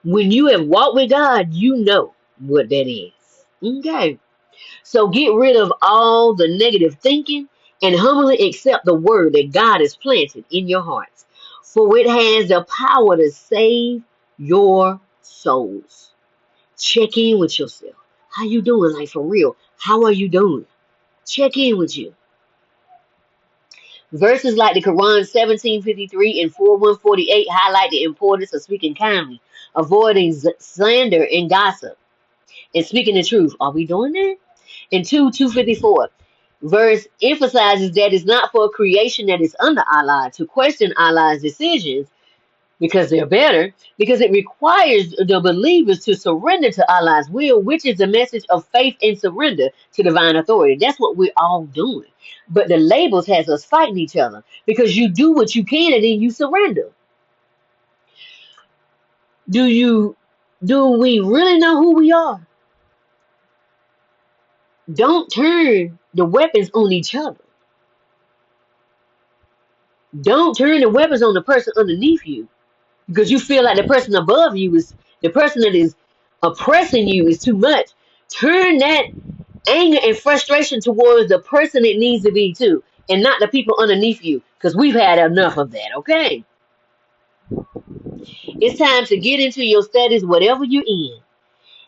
When you have walked with God, you know what that is. Okay. So get rid of all the negative thinking and humbly accept the word that God has planted in your hearts. For it has the power to save your souls. Check in with yourself. How you doing? Like for real. How are you doing? Check in with you. Verses like the Quran 17:53 and 4:148 highlight the importance of speaking kindly, avoiding slander and gossip, and speaking the truth. Are we doing that? And 2:254 verse emphasizes that it's not for a creation that is under Allah to question Allah's decisions because they're better, because it requires the believers to surrender to Allah's will, which is a message of faith and surrender to divine authority. That's what we're all doing. But the labels has us fighting each other because you do what you can and then you surrender. Do we really know who we are? Don't turn the weapons on each other. Don't turn the weapons on the person underneath you because you feel like the person above you is the person that is oppressing you is too much. Turn that anger and frustration towards the person it needs to be too, and not the people underneath you, because we've had enough of that. Okay, it's time to get into your studies, whatever you're in,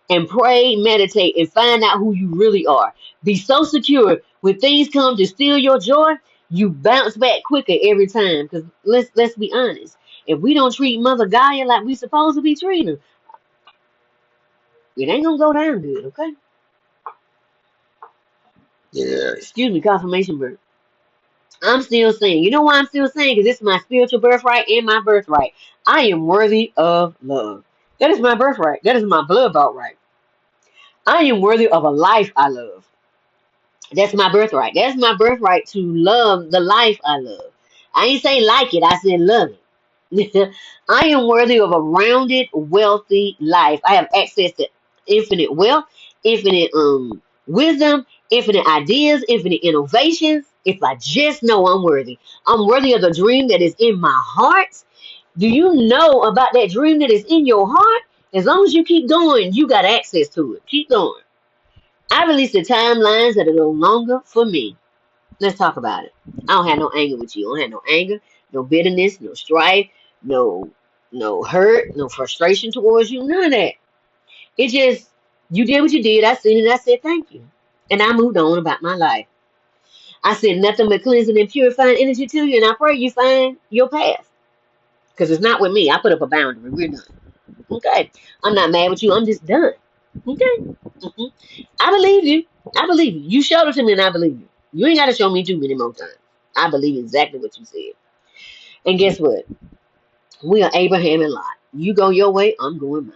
and pray, meditate, and find out who you really are. Be so secure when things come to steal your joy, you bounce back quicker every time. Because let's be honest, if we don't treat Mother Gaia like we supposed to be treating her, it ain't gonna go down good. Okay. Yeah. Excuse me, confirmation birth. I'm still saying. You know why I'm still saying? Because it's my spiritual birthright and my birthright. I am worthy of love. That is my birthright. That is my blood bought right. I am worthy of a life I love. That's my birthright. That's my birthright to love the life I love. I ain't say like it. I said love it. I am worthy of a rounded, wealthy life. I have access to infinite wealth, infinite wisdom, infinite ideas, infinite innovations. If I just know I'm worthy. I'm worthy of the dream that is in my heart. Do you know about that dream that is in your heart? As long as you keep going, you got access to it. Keep going. I release the timelines that are no longer for me. Let's talk about it. I don't have no anger with you. I don't have no anger, no bitterness, no strife, no hurt, no frustration towards you. None of that. It just you did what you did. I seen it. I said thank you, and I moved on about my life. I said nothing but cleansing and purifying energy to you, and I pray you find your path. Because it's not with me. I put up a boundary. We're done. Okay. I'm not mad with you. I'm just done. Okay. I believe you. I believe you. You showed it to me and I believe you. You ain't got to show me too many more times. I believe exactly what you said. And guess what? We are Abraham and Lot. You go your way, I'm going mine.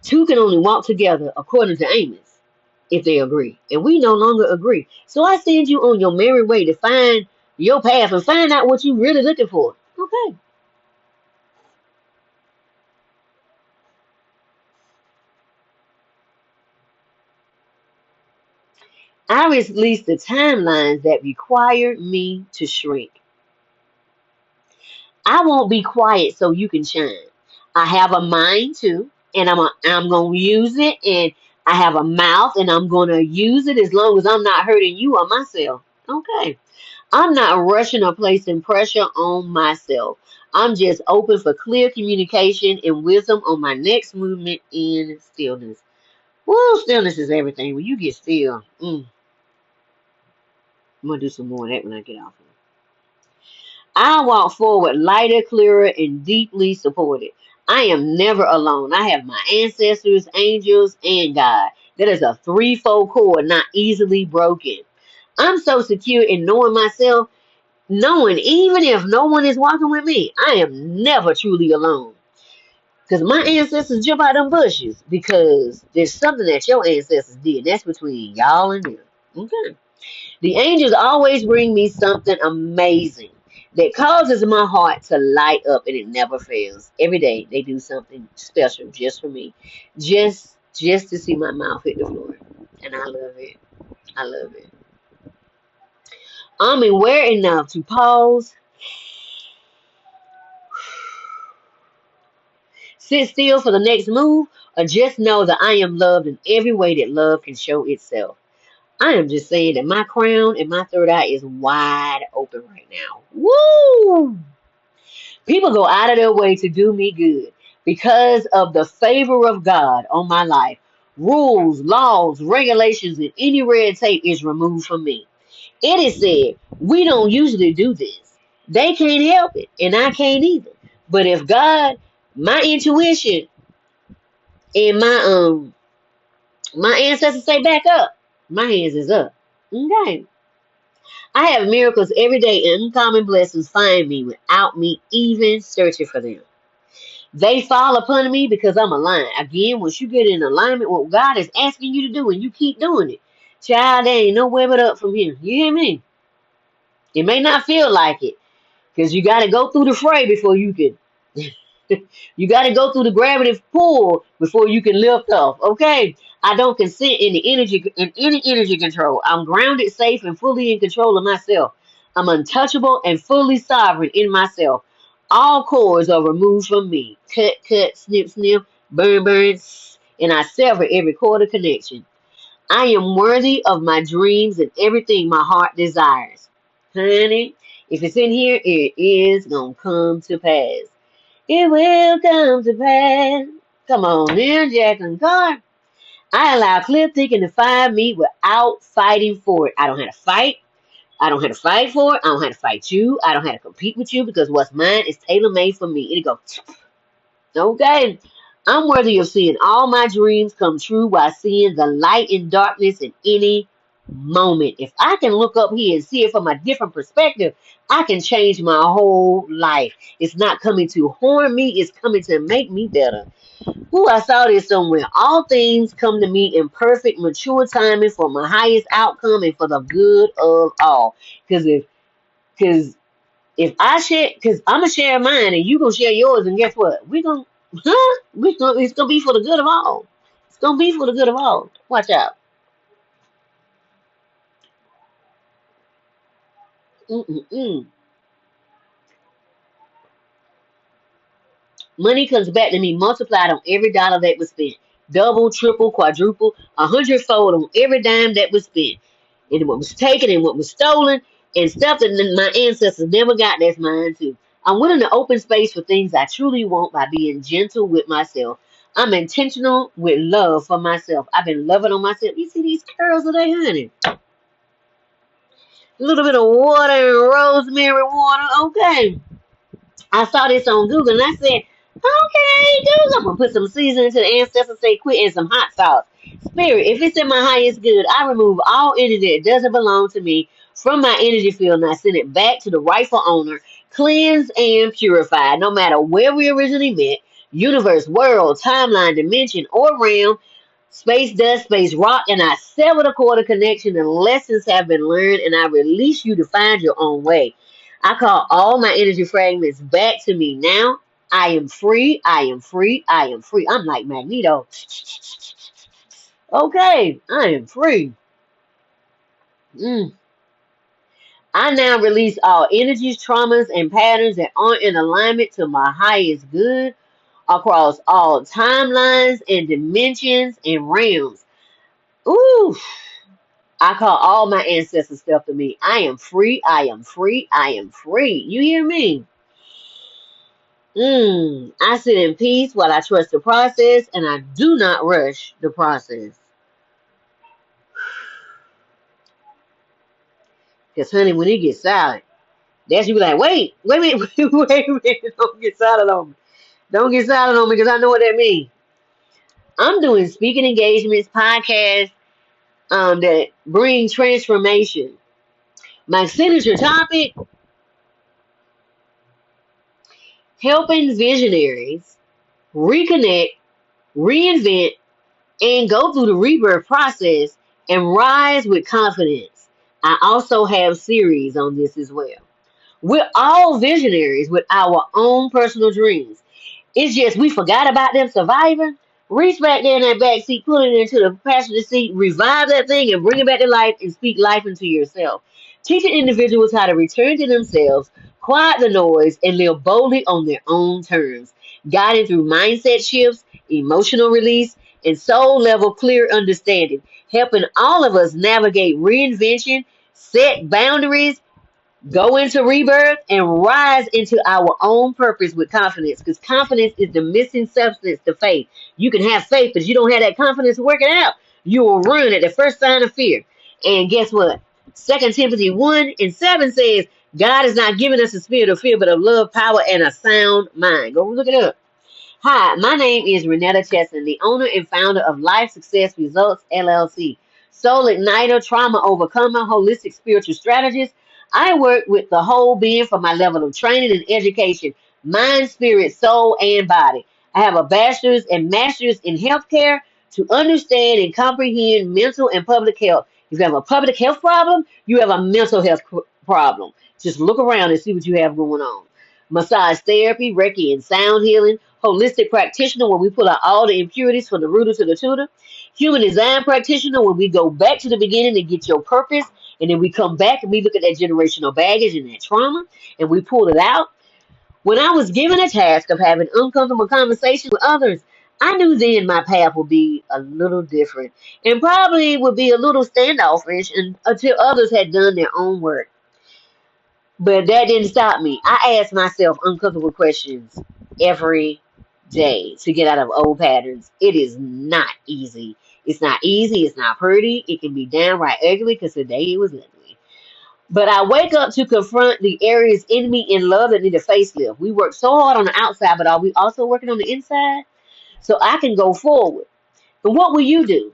Two can only walk together according to Amos if they agree. And we no longer agree. So I send you on your merry way to find your path and find out what you're really looking for. Okay. I release the timelines that require me to shrink. I won't be quiet so you can shine. I have a mind too, and I'm gonna use it, and I have a mouth and I'm going to use it as long as I'm not hurting you or myself. Okay. I'm not rushing or placing pressure on myself. I'm just open for clear communication and wisdom on my next movement in stillness. Woo, stillness is everything. When you get still, I'm going to do some more of that when I get off here. I walk forward lighter, clearer, and deeply supported. I am never alone. I have my ancestors, angels, and God. That is a threefold cord, not easily broken. I'm so secure in knowing myself, knowing even if no one is walking with me, I am never truly alone. Because my ancestors jump out them bushes because there's something that your ancestors did. That's between y'all and them. Okay. The angels always bring me something amazing that causes my heart to light up and it never fails. Every day they do something special just for me. Just to see my mouth hit the floor. And I love it. I love it. I'm aware enough to pause, sit still for the next move, or just know that I am loved in every way that love can show itself. I am just saying that my crown and my third eye is wide open right now. Woo! People go out of their way to do me good because of the favor of God on my life. Rules, laws, regulations, and any red tape is removed from me. It is said, we don't usually do this. They can't help it, and I can't either. But if God, my intuition, and my ancestors say back up, my hands is up. Okay. I have miracles every day and uncommon blessings find me without me even searching for them. They fall upon me because I'm aligned. Again, once you get in alignment with what God is asking you to do and you keep doing it, child, there ain't no way but up from here. You hear me? It may not feel like it because you got to go through the fray before you can. You got to go through the gravity pull before you can lift off. Okay? I don't consent in any energy control. I'm grounded, safe, and fully in control of myself. I'm untouchable and fully sovereign in myself. All cords are removed from me. Cut, cut, snip, snip, burn, burn, and I sever every cord of connection. I am worthy of my dreams and everything my heart desires. Honey, if it's in here, it is going to come to pass. It will come to pass. Come on, then, Jacqueline Carr. I allow clear thinking to find me without fighting for it. I don't have to fight. I don't have to fight for it. I don't have to fight you. I don't have to compete with you because what's mine is tailor-made for me. It'll go, okay. I'm worthy of seeing all my dreams come true while seeing the light in darkness in any moment. If I can look up here and see it from a different perspective, I can change my whole life. It's not coming to harm me, it's coming to make me better. Ooh, I saw this somewhere. All things come to me in perfect, mature timing for my highest outcome and for the good of all. Because if I share, because I'm gonna share mine and you gonna share yours, and guess what? It's gonna be for the good of all. It's gonna be for the good of all. Watch out. Mm-mm-mm. Money comes back to me multiplied on every dollar that was spent. Double, triple, quadruple, 100-fold on every dime that was spent. And what was taken and what was stolen and stuff that my ancestors never got, that's mine too. I'm willing to open space for things I truly want by being gentle with myself. I'm intentional with love for myself. I've been loving on myself. You see these curls today, honey? A little bit of water and rosemary water. Okay. I saw this on Google and I said, okay, Google, I'm gonna put some seasoning to the ancestors say quit and some hot sauce. Spirit, if it's in my highest good, I remove all energy that doesn't belong to me from my energy field and I send it back to the rightful owner, cleansed and purified, no matter where we originally met, universe, world, timeline, dimension, or realm, space, dust, space, rock, and I sever the cord of connection and lessons have been learned and I release you to find your own way. I call all my energy fragments back to me now. I am free. I am free. I am free. I'm like Magneto. Okay, I am free. I now release all energies, traumas, and patterns that aren't in alignment to my highest good across all timelines and dimensions and realms. Ooh, I call all my ancestors stuff to me. I am free. I am free. I am free. You hear me? I sit in peace while I trust the process, and I do not rush the process. Because, honey, when it gets silent, that's you be like, wait a minute, wait a minute, don't get silent on me. Don't get silent on me because I know what that means. I'm doing speaking engagements, podcasts that bring transformation. My signature topic, helping visionaries reconnect, reinvent, and go through the rebirth process and rise with confidence. I also have series on this as well. We're all visionaries with our own personal dreams. It's just we forgot about them surviving. Reach back there in that back seat, put it into the passenger seat, revive that thing, and bring it back to life and speak life into yourself. Teaching individuals how to return to themselves, quiet the noise, and live boldly on their own terms. Guided through mindset shifts, emotional release, and soul level clear understanding. Helping all of us navigate reinvention, set boundaries, go into rebirth, and rise into our own purpose with confidence, because confidence is the missing substance to faith. You can have faith, but you don't have that confidence to work it out. You will run at the first sign of fear. And guess what? 2 Timothy 1:7 says, God has not given us a spirit of fear, but of love, power, and a sound mind. Go look it up. Hi, my name is RenettaCheston, the owner and founder of Life Success Results LLC, soul igniter, trauma overcomer, holistic spiritual strategist. I work with the whole being for my level of training and education, mind, spirit, soul, and body. I have a bachelor's and master's in healthcare to understand and comprehend mental and public health. If you have a public health problem, you have a mental health problem. Just look around and see what you have going on. Massage therapy, Reiki and sound healing, holistic practitioner where we pull out all the impurities from the rooter to the tutor, human design practitioner where we go back to the beginning and get your purpose, and then we come back and we look at that generational baggage and that trauma and we pull it out. When I was given a task of having uncomfortable conversations with others, I knew then my path would be a little different and probably would be a little standoffish until others had done their own work. But that didn't stop me. I asked myself uncomfortable questions every day to get out of old patterns. It is not easy. It's not easy. It's not pretty. It can be downright ugly because today it was ugly. But I wake up to confront the areas in me in love that need a facelift. We work so hard on the outside, but are we also working on the inside? So I can go forward. But what will you do?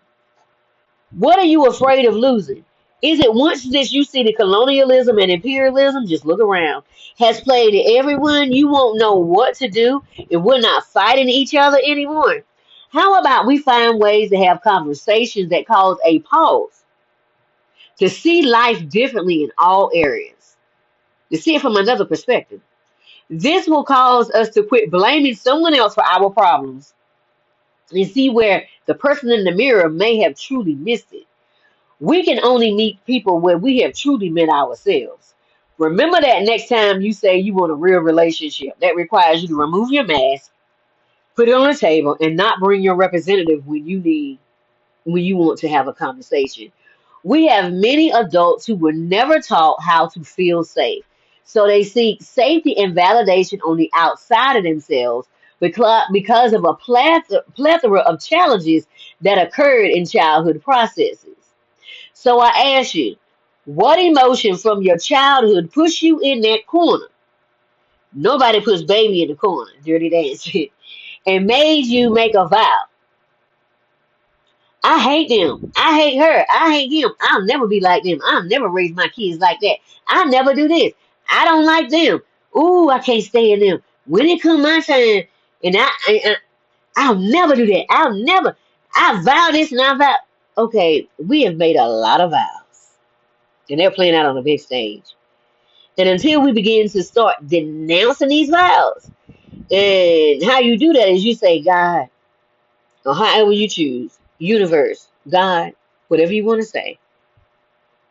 What are you afraid of losing? Is it once that you see the colonialism and imperialism, just look around, has played everyone, you won't know what to do if we're not fighting each other anymore? How about we find ways to have conversations that cause a pause, to see life differently in all areas, to see it from another perspective? This will cause us to quit blaming someone else for our problems and see where the person in the mirror may have truly missed it. We can only meet people where we have truly met ourselves. Remember that next time you say you want a real relationship. That requires you to remove your mask, put it on the table, and not bring your representative when you want to have a conversation. We have many adults who were never taught how to feel safe. So they seek safety and validation on the outside of themselves because of a plethora of challenges that occurred in childhood processes. So I ask you, what emotion from your childhood pushed you in that corner? Nobody puts baby in the corner, dirty dancing, and made you make a vow. I hate them. I hate her. I hate him. I'll never be like them. I'll never raise my kids like that. I'll never do this. I don't like them. Ooh, I can't stand them. When it come my time, and I'll never do that. I'll never. I vow this and I vow. Okay, we have made a lot of vows, and they're playing out on the big stage. And until we begin to start denouncing these vows, and how you do that is you say, God, or however you choose, universe, God, whatever you want to say,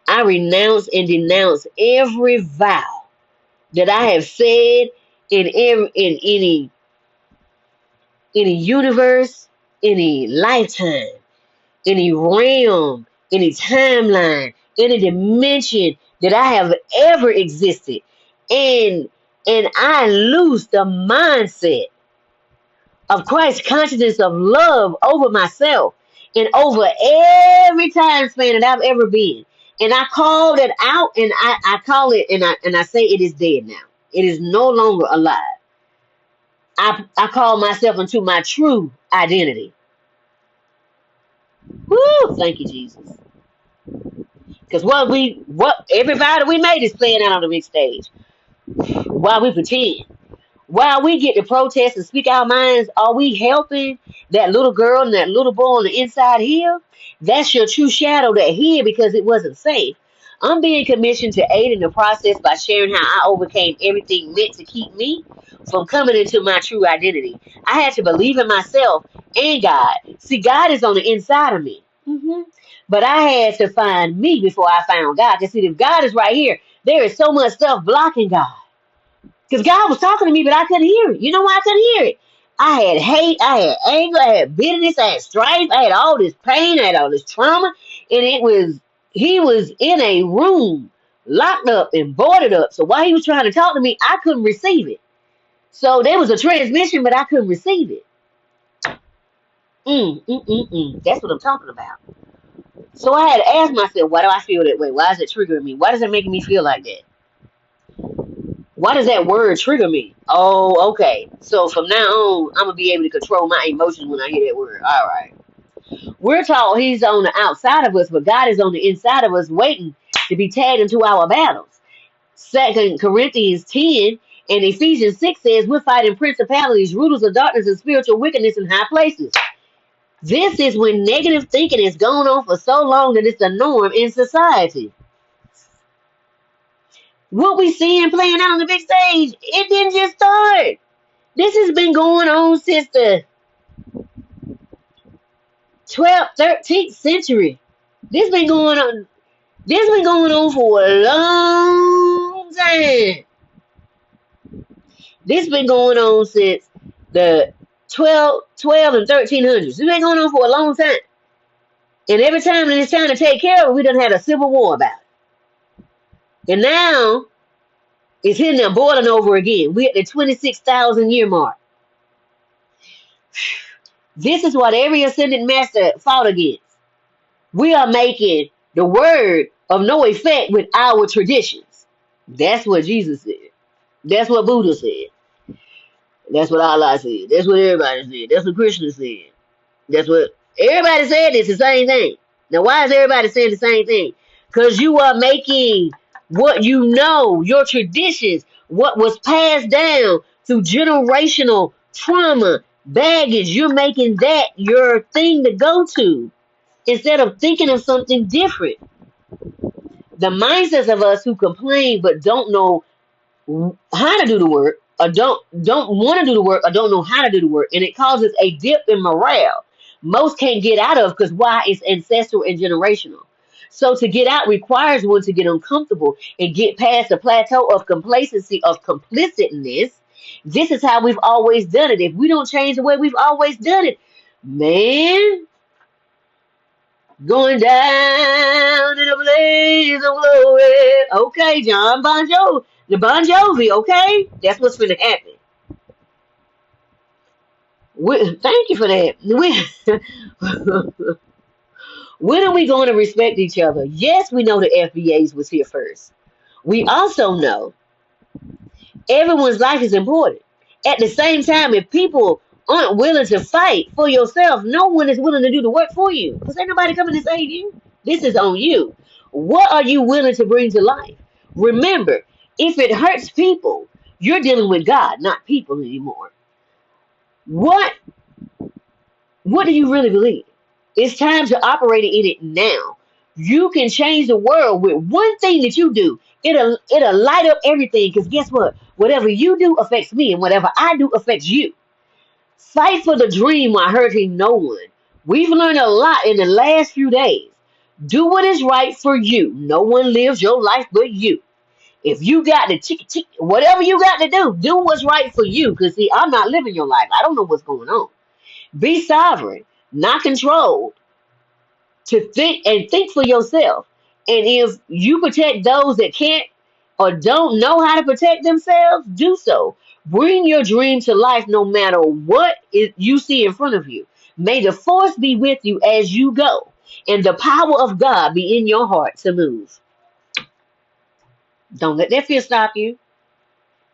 I renounce and denounce every vow that I have said in any universe, any lifetime, any realm, any timeline, any dimension that I have ever existed. And I lose the mindset of Christ's consciousness of love over myself and over every time span that I've ever been. And I call it out, and I call it, and I say it is dead now. It is no longer alive. I call myself into my true identity. Woo! Thank you, Jesus. Because what everybody we made is playing out on the big stage while we pretend. While we get to protest and speak our minds, are we helping that little girl and that little boy on the inside here? That's your true shadow that hid because it wasn't safe. I'm being commissioned to aid in the process by sharing how I overcame everything meant to keep me from coming into my true identity. I had to believe in myself and God. See, God is on the inside of me. But I had to find me before I found God. Because see, if God is right here, there is so much stuff blocking God. Because God was talking to me, but I couldn't hear it. You know why I couldn't hear it? I had hate, I had anger, I had bitterness, I had strife, I had all this pain, I had all this trauma. And he was in a room, locked up and boarded up. So while he was trying to talk to me, I couldn't receive it. So there was a transmission, but I couldn't receive it. That's what I'm talking about. So I had to ask myself, why do I feel that way? Why is it triggering me? Why is it making me feel like that? Why does that word trigger me? Oh, okay. So from now on, I'm going to be able to control my emotions when I hear that word. All right. We're taught he's on the outside of us, but God is on the inside of us waiting to be tagged into our battles. 2 Corinthians 10 and Ephesians 6 says we're fighting principalities, rulers of darkness, and spiritual wickedness in high places. This is when negative thinking has gone on for so long that it's the norm in society. What we seeing playing out on the big stage, it didn't just start. This has been going on since the 12th, 13th century. This been going on for a long time. This been going on since the 12 and 1300s. It's been going on for a long time. And every time that it's time to take care of it, we done had a civil war about it. And now it's hitting there boiling over again. We're at the 26,000 year mark. This is what every ascended master fought against. We are making the word of no effect with our traditions. That's what Jesus said. That's what Buddha said. That's what Allah said. That's what everybody said. That's what Krishna said. That's what everybody said. It's the same thing. Now, why is everybody saying the same thing? Because you are making what you know, your traditions, what was passed down through generational trauma, baggage. You're making that your thing to go to instead of thinking of something different. The mindsets of us who complain but don't know how to do the work, or don't want to do the work, or don't know how to do the work, and it causes a dip in morale. Most can't get out of because why? It's ancestral and generational. So to get out requires one to get uncomfortable and get past the plateau of complacency, of complicitness. This is how we've always done it. If we don't change the way we've always done it, man, going down in a blaze of glory. Okay, John Bon Jovi. The Bon Jovi, okay? That's what's going to happen. Thank you for that. When are we going to respect each other? Yes, we know the FBAs was here first. We also know everyone's life is important. At the same time, if people aren't willing to fight for yourself, no one is willing to do the work for you. Because ain't nobody coming to save you. This is on you. What are you willing to bring to life? Remember, if it hurts people, you're dealing with God, not people anymore. What do you really believe? It's time to operate in it now. You can change the world with one thing that you do. It'll light up everything, because guess what? Whatever you do affects me, and whatever I do affects you. Fight for the dream while hurting no one. We've learned a lot in the last few days. Do what is right for you. No one lives your life but you. If you got to whatever you got to do what's right for you. Because see, I'm not living your life. I don't know what's going on. Be sovereign, not controlled. to think for yourself. And if you protect those that can't or don't know how to protect themselves, do so. Bring your dream to life no matter what you see in front of you. May the force be with you as you go, and the power of God be in your heart to move. Don't let that fear stop you.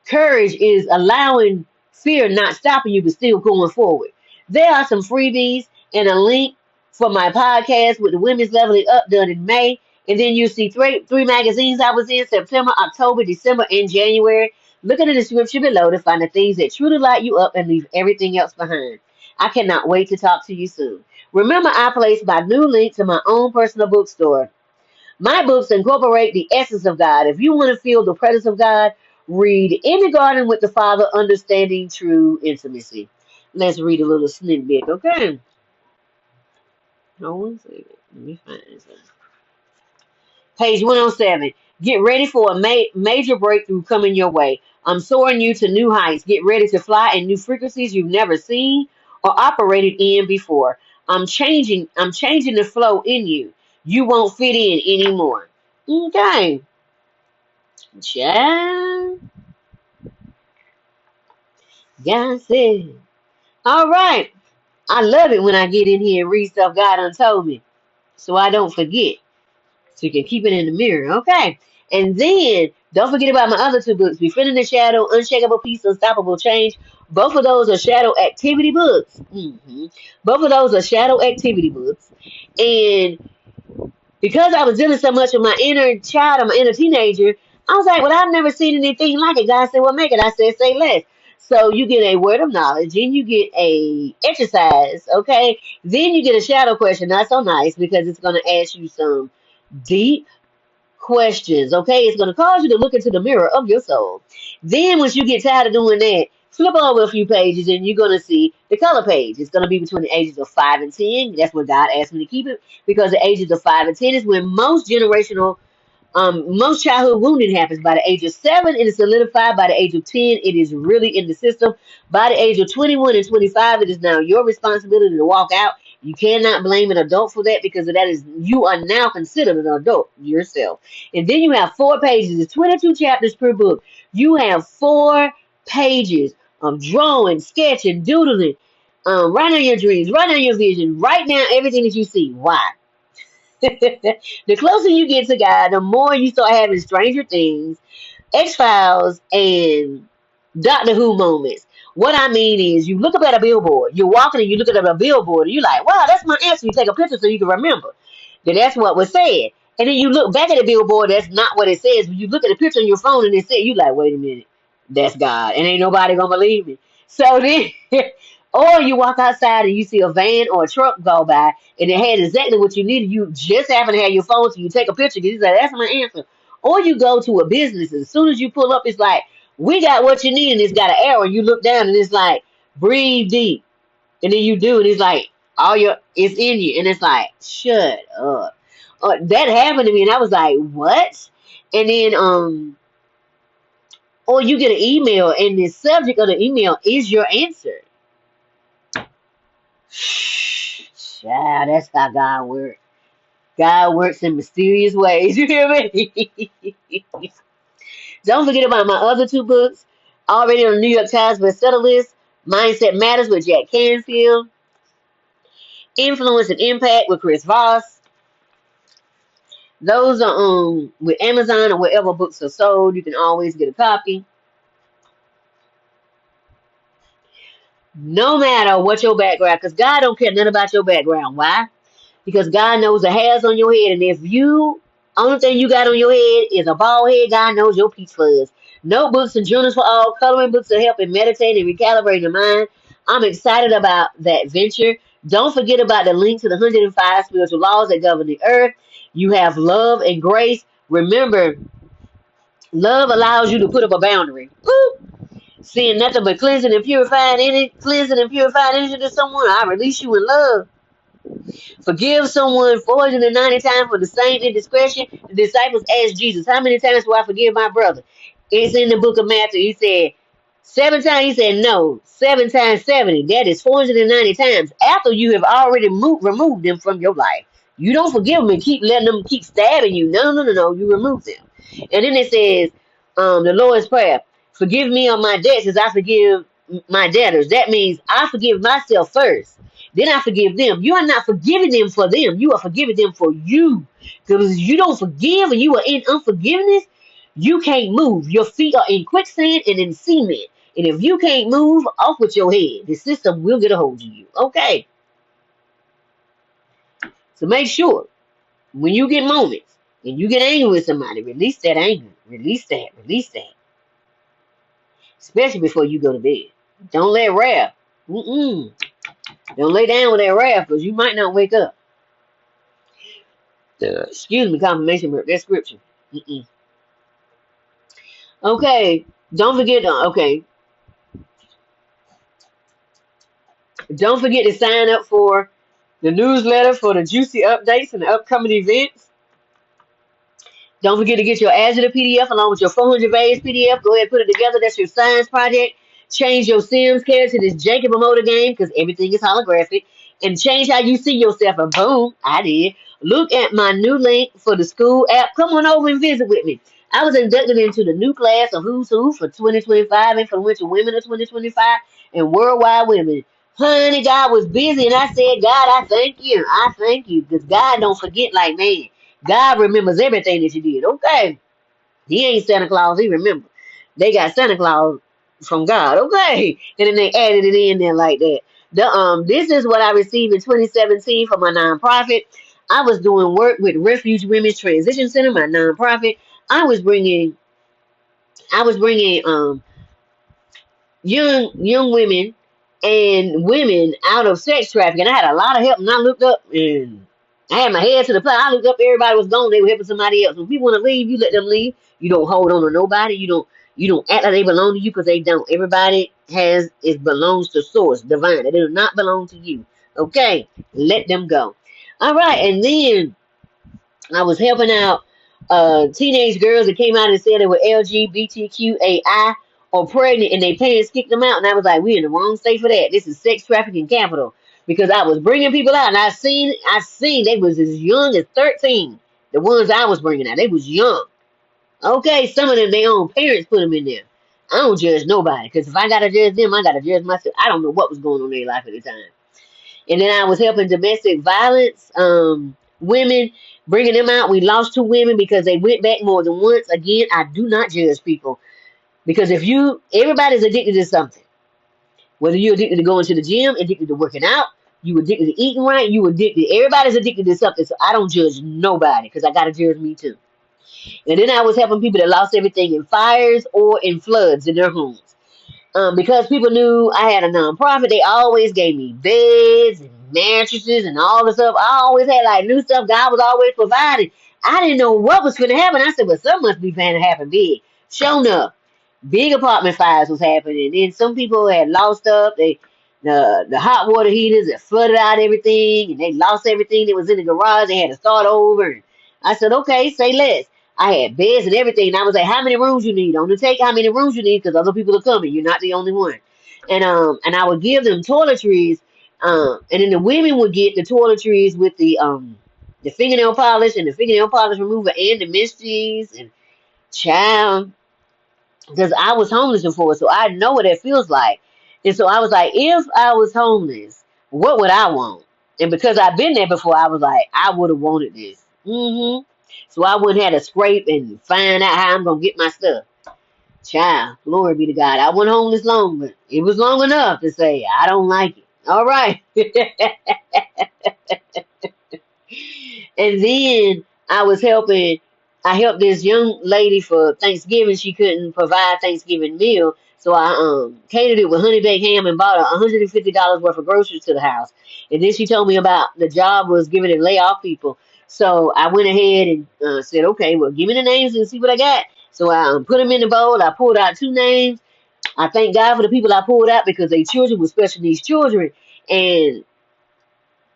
Courage is allowing fear not stopping you, but still going forward. There are some freebies and a link for my podcast with the Women's Leveling Up done in May. And then you see three magazines I was in September, October, December, and January. Look at the description below to find the things that truly light you up and leave everything else behind. I cannot wait to talk to you soon. Remember, I place my new link to my own personal bookstore. My books incorporate the essence of God. If you want to feel the presence of God, read In the Garden with the Father, Understanding True Intimacy. Let's read a little snippet, okay? No, one second. Let me find something. Page 107. Get ready for a major breakthrough coming your way. I'm soaring you to new heights. Get ready to fly in new frequencies you've never seen or operated in before. I'm changing the flow in you. You won't fit in anymore. Okay. Child. God said. All right. I love it when I get in here and read stuff God done told me, so I don't forget. So you can keep it in the mirror, okay? And then don't forget about my other two books, Befriending the Shadow, Unshakable Peace, Unstoppable Change. Both of those are shadow activity books. Both of those are shadow activity books. And because I was dealing so much with my inner child and my inner teenager, I was like, well, I've never seen anything like it. God said, well, make it. I said, say less. So you get a word of knowledge, then you get a exercise, okay? Then you get a shadow question. Not so nice because it's going to ask you some deep questions, okay? It's going to cause you to look into the mirror of your soul. Then once you get tired of doing that, flip over a few pages and you're going to see the color page. It's going to be between the ages of 5 and 10. That's what God asked me to keep it, because the ages of 5 and 10 is when most childhood wounding happens. By the age of 7, it is solidified. By the age of 10, it is really in the system. By the age of 21 and 25, it is now your responsibility to walk out. You cannot blame an adult for that, because that is, you are now considered an adult yourself. And then you have 4 pages. It's 22 chapters per book. You have 4 pages of drawing, sketching, doodling. Write down your dreams, write down your vision, write down everything that you see. Why? The closer you get to God, the more you start having Stranger Things, X-Files, and Doctor Who moments. What I mean is, you look up at a billboard. You're walking and you look at a billboard and you're like, wow, that's my answer. You take a picture so you can remember that that's what was said. And then you look back at the billboard, that's not what it says. When you look at the picture on your phone and it said, you like, wait a minute, that's God. And ain't nobody going to believe me. So then, or you walk outside and you see a van or a truck go by and it had exactly what you needed. You just happen to have your phone, so you take a picture because you say, that's my answer. Or you go to a business, and as soon as you pull up, it's like, we got what you need, and it's got an arrow, and you look down and it's like, breathe deep. And then you do, and it's like, it's in you. And it's like, shut up. That happened to me, and I was like, what? And then, or you get an email, and the subject of the email is your answer. Child, that's how God works. God works in mysterious ways. You hear me? Don't forget about my other 2 books, already on the New York Times bestseller list. Mindset Matters with Jack Canfield. Influence and Impact with Chris Voss. Those are with Amazon or wherever books are sold. You can always get a copy. No matter what your background, because God don't care nothing about your background. Why? Because God knows the hairs on your head, and if you only thing you got on your head is a bald head, God knows your peach fuzz. Notebooks and journals for all, coloring books to help in meditating and recalibrating the mind. I'm excited about that venture. Don't forget about the link to the 105 spiritual laws that govern the earth. You have love and grace. Remember, love allows you to put up a boundary. Woo! Seeing nothing but cleansing and purifying energy to someone, I release you in love. Forgive someone 490 times for the same indiscretion. The disciples asked Jesus, how many times do I forgive my brother? It's in the book of Matthew. He said, 7 times. He said, no, 7 times 70. That is 490 times after you have already removed them from your life. You don't forgive them and keep letting them keep stabbing you. No. You remove them. And then it says, the Lord's Prayer, forgive me on my debts as I forgive my debtors. That means I forgive myself first. Then I forgive them. You are not forgiving them for them. You are forgiving them for you. Because you don't forgive and you are in unforgiveness, you can't move. Your feet are in quicksand and in cement. And if you can't move, off with your head. The system will get a hold of you. Okay. So make sure when you get moments and you get angry with somebody, release that anger. Release that. Release that. Especially before you go to bed. Don't let wrath. Don't lay down with that wrath because you might not wake up. Excuse me, confirmation, but that scripture. Okay. Don't forget. Okay. Don't forget to sign up for the newsletter for the juicy updates and the upcoming events. Don't forget to get your Adjective PDF along with your 400-page PDF. Go ahead and put it together. That's your science project. Change your Sims character to this Jacob motor game because everything is holographic. And change how you see yourself. And boom, I did. Look at my new link for the school app. Come on over and visit with me. I was inducted into the new class of Who's Who for 2025, Influential Women of 2025, and Worldwide Women. Honey, God was busy, and I said, God, I thank you. I thank you because God don't forget like man. God remembers everything that you did. Okay. He ain't Santa Claus. He remembers. They got Santa Claus from God. Okay. And then they added it in there like that. This is what I received in 2017 for my nonprofit. I was doing work with Refuge Women's Transition Center, my nonprofit. I was bringing young women and women out of sex trafficking. I had a lot of help, and I looked up and I had my head to the plow. I looked up, everybody was gone. They were helping somebody else. When people want to leave, you let them leave. You don't hold on to nobody. You don't act like they belong to you because they don't. Everybody belongs to source, divine. They do not belong to you. Okay, let them go. All right, and then I was helping out teenage girls that came out and said they were LGBTQAI or pregnant, and their parents kicked them out. And I was like, we're in the wrong state for that. This is sex trafficking capital. Because I was bringing people out, and I seen they was as young as 13. The ones I was bringing out, they was young. Okay, some of them, their own parents put them in there. I don't judge nobody, because if I gotta judge them, I gotta judge myself. I don't know what was going on in their life at the time. And then I was helping domestic violence women, bringing them out. We lost 2 women because they went back more than once. Again, I do not judge people, because everybody's addicted to something. Whether you're addicted to going to the gym, addicted to working out, you addicted to eating right, everybody's addicted to something. So I don't judge nobody because I got to judge me too. And then I was helping people that lost everything in fires or in floods in their homes. Because people knew I had a nonprofit, they always gave me beds and mattresses and all the stuff. I always had like new stuff. God was always providing. I didn't know what was going to happen. I said, well, something must be going to happen big. Sure enough, big apartment fires was happening. And then some people had lost stuff. The hot water heaters that flooded out everything, and they lost everything that was in the garage. They had to start over. And I said, okay, say less. I had beds and everything, and I was like, how many rooms you need? On the take how many rooms you need, because other people are coming. You're not the only one. And I would give them toiletries, and then the women would get the toiletries with the fingernail polish and the fingernail polish remover and the misties and child, because I was homeless before, so I know what it feels like. And so I was like, if I was homeless, what would I want? And because I've been there before, I was like, I would have wanted this. So I wouldn't have to scrape and find out how I'm going to get my stuff. Child, glory be to God. I wasn't homeless long, but it was long enough to say, I don't like it. All right. And then I helped this young lady for Thanksgiving. She couldn't provide Thanksgiving meal. So I catered it with honey baked ham and bought $150 worth of groceries to the house. And then she told me about the job was giving and lay off people. So I went ahead and said, okay, well, give me the names and see what I got. So I put them in the bowl. I pulled out 2 names. I thank God for the people I pulled out because their children were special needs children. And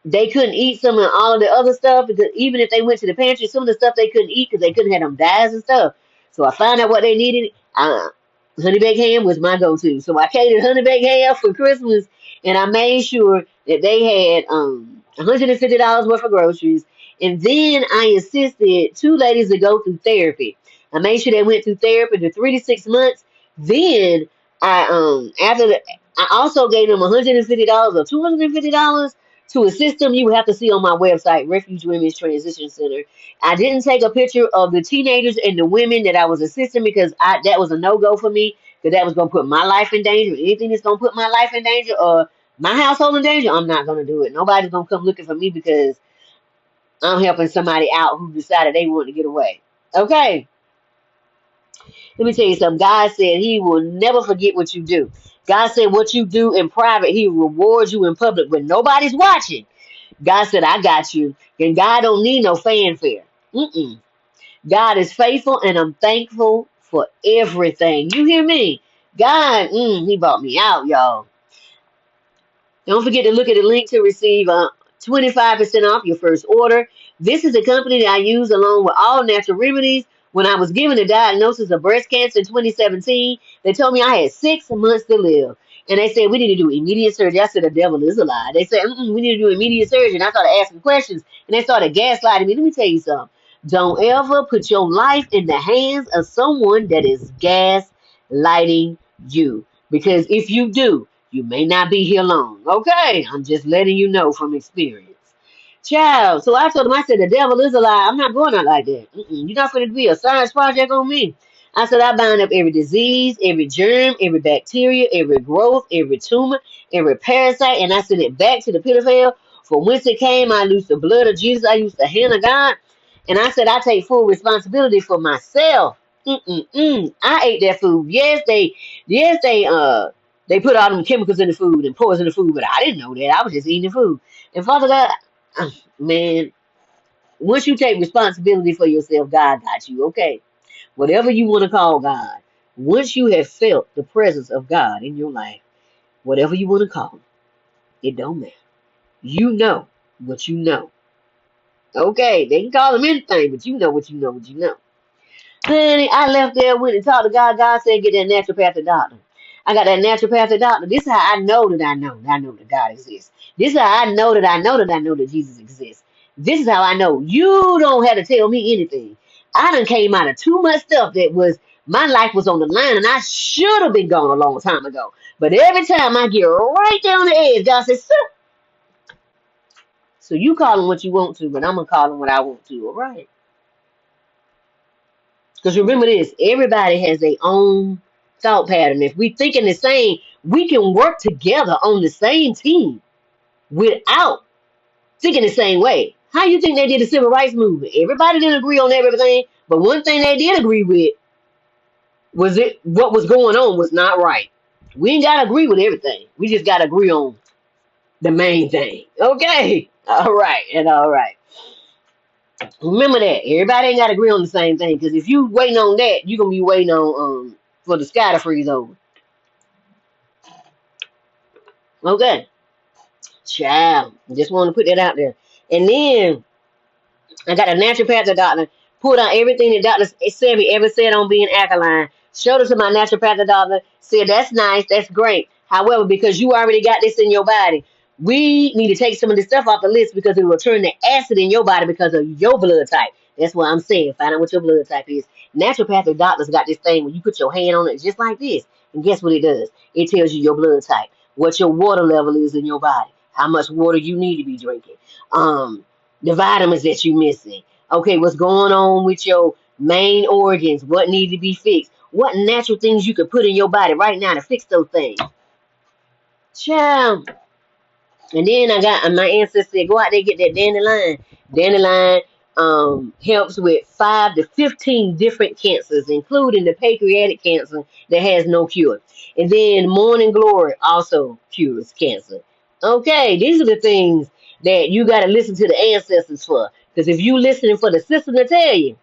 they couldn't eat some of all of the other stuff, because even if they went to the pantry, some of the stuff they couldn't eat because they couldn't have them dyes and stuff. So I found out what they needed. Honey baked ham was my go-to. So I catered honey baked ham for Christmas, and I made sure that they had $150 worth of groceries, And then I assisted 2 ladies to go through therapy. I made sure they went through therapy for 3 to 6 months. Then I also gave them $150 or $250 to assist them. You would have to see on my website, Refuge Women's Transition Center. I didn't take a picture of the teenagers and the women that I was assisting because that was a no-go for me, because that was going to put my life in danger. Anything that's going to put my life in danger or my household in danger, I'm not going to do it. Nobody's going to come looking for me because I'm helping somebody out who decided they wanted to get away. Okay. Let me tell you something. God said he will never forget what you do. God said what you do in private, he rewards you in public when nobody's watching. God said, I got you. And God don't need no fanfare. God is faithful, and I'm thankful for everything. You hear me? God, he brought me out, y'all. Don't forget to look at the link to receive 25% off your first order. This is a company that I use along with all natural remedies. When I was given a diagnosis of breast cancer in 2017, they told me I had 6 months to live. And they said, we need to do immediate surgery. I said, the devil is a lie. They said, we need to do immediate surgery. And I started asking questions, and they started gaslighting me. Let me tell you something. Don't ever put your life in the hands of someone that is gaslighting you. Because if you do, you may not be here long. Okay, I'm just letting you know from experience. Child, so I told him, I said, the devil is a lie. I'm not going out like that. You're not going to be a science project on me. I said, I bind up every disease, every germ, every bacteria, every growth, every tumor, every parasite, and I send it back to the pit of hell. From whence it came, I loose the blood of Jesus. I use the hand of God. And I said, I take full responsibility for myself. I ate that food. They put all them chemicals in the food and poison in the food, but I didn't know that. I was just eating the food. And Father God, man, once you take responsibility for yourself, God got you, okay? Whatever you want to call God, once you have felt the presence of God in your life, whatever you want to call it don't matter. You know what you know. Okay, they can call him anything, but you know what you know what you know. Honey, I left there, went and talked to God. God said, get that naturopathic doctor. I got that naturopathic doctor. This is how I know that I know that I know that God exists. This is how I know that I know that I know that Jesus exists. This is how I know. You don't have to tell me anything. I done came out of too much stuff that was, my life was on the line, and I should have been gone a long time ago. But every time I get right down the edge, God says, sir. So you call him what you want to, but I'm going to call him what I want to, all right? Because remember this, everybody has their own thought pattern. If we thinking the same, we can work together on the same team without thinking the same way. How you think they did the civil rights movement? Everybody didn't agree on everything, but one thing they did agree with was what was going on was not right. We ain't got to agree with everything. We just got to agree on the main thing. Okay? All right, and all right. Remember that. Everybody ain't got to agree on the same thing, because if you waiting on that, you're going to be waiting on for the sky to freeze over. Okay. Child. Just want to put that out there. And then I got a naturopathic doctor, pulled out everything the doctor Sammy ever said on being alkaline, showed it to my naturopathic doctor, said that's nice, that's great. However, because you already got this in your body, we need to take some of this stuff off the list because it will turn the acid in your body because of your blood type. That's what I'm saying. Find out what your blood type is. Naturopathic doctors got this thing where you put your hand on it just like this. And guess what it does? It tells you your blood type, what your water level is in your body, how much water you need to be drinking, the vitamins that you're missing. Okay, what's going on with your main organs? What need to be fixed? What natural things you could put in your body right now to fix those things? Child. And then I got my ancestor said, go out there and get that dandelion. Dandelion helps with 5 to 15 different cancers, including the pancreatic cancer that has no cure. And then morning glory also cures cancer. Okay, these are the things that you got to listen to the ancestors for. Because if you listening for the system to tell you,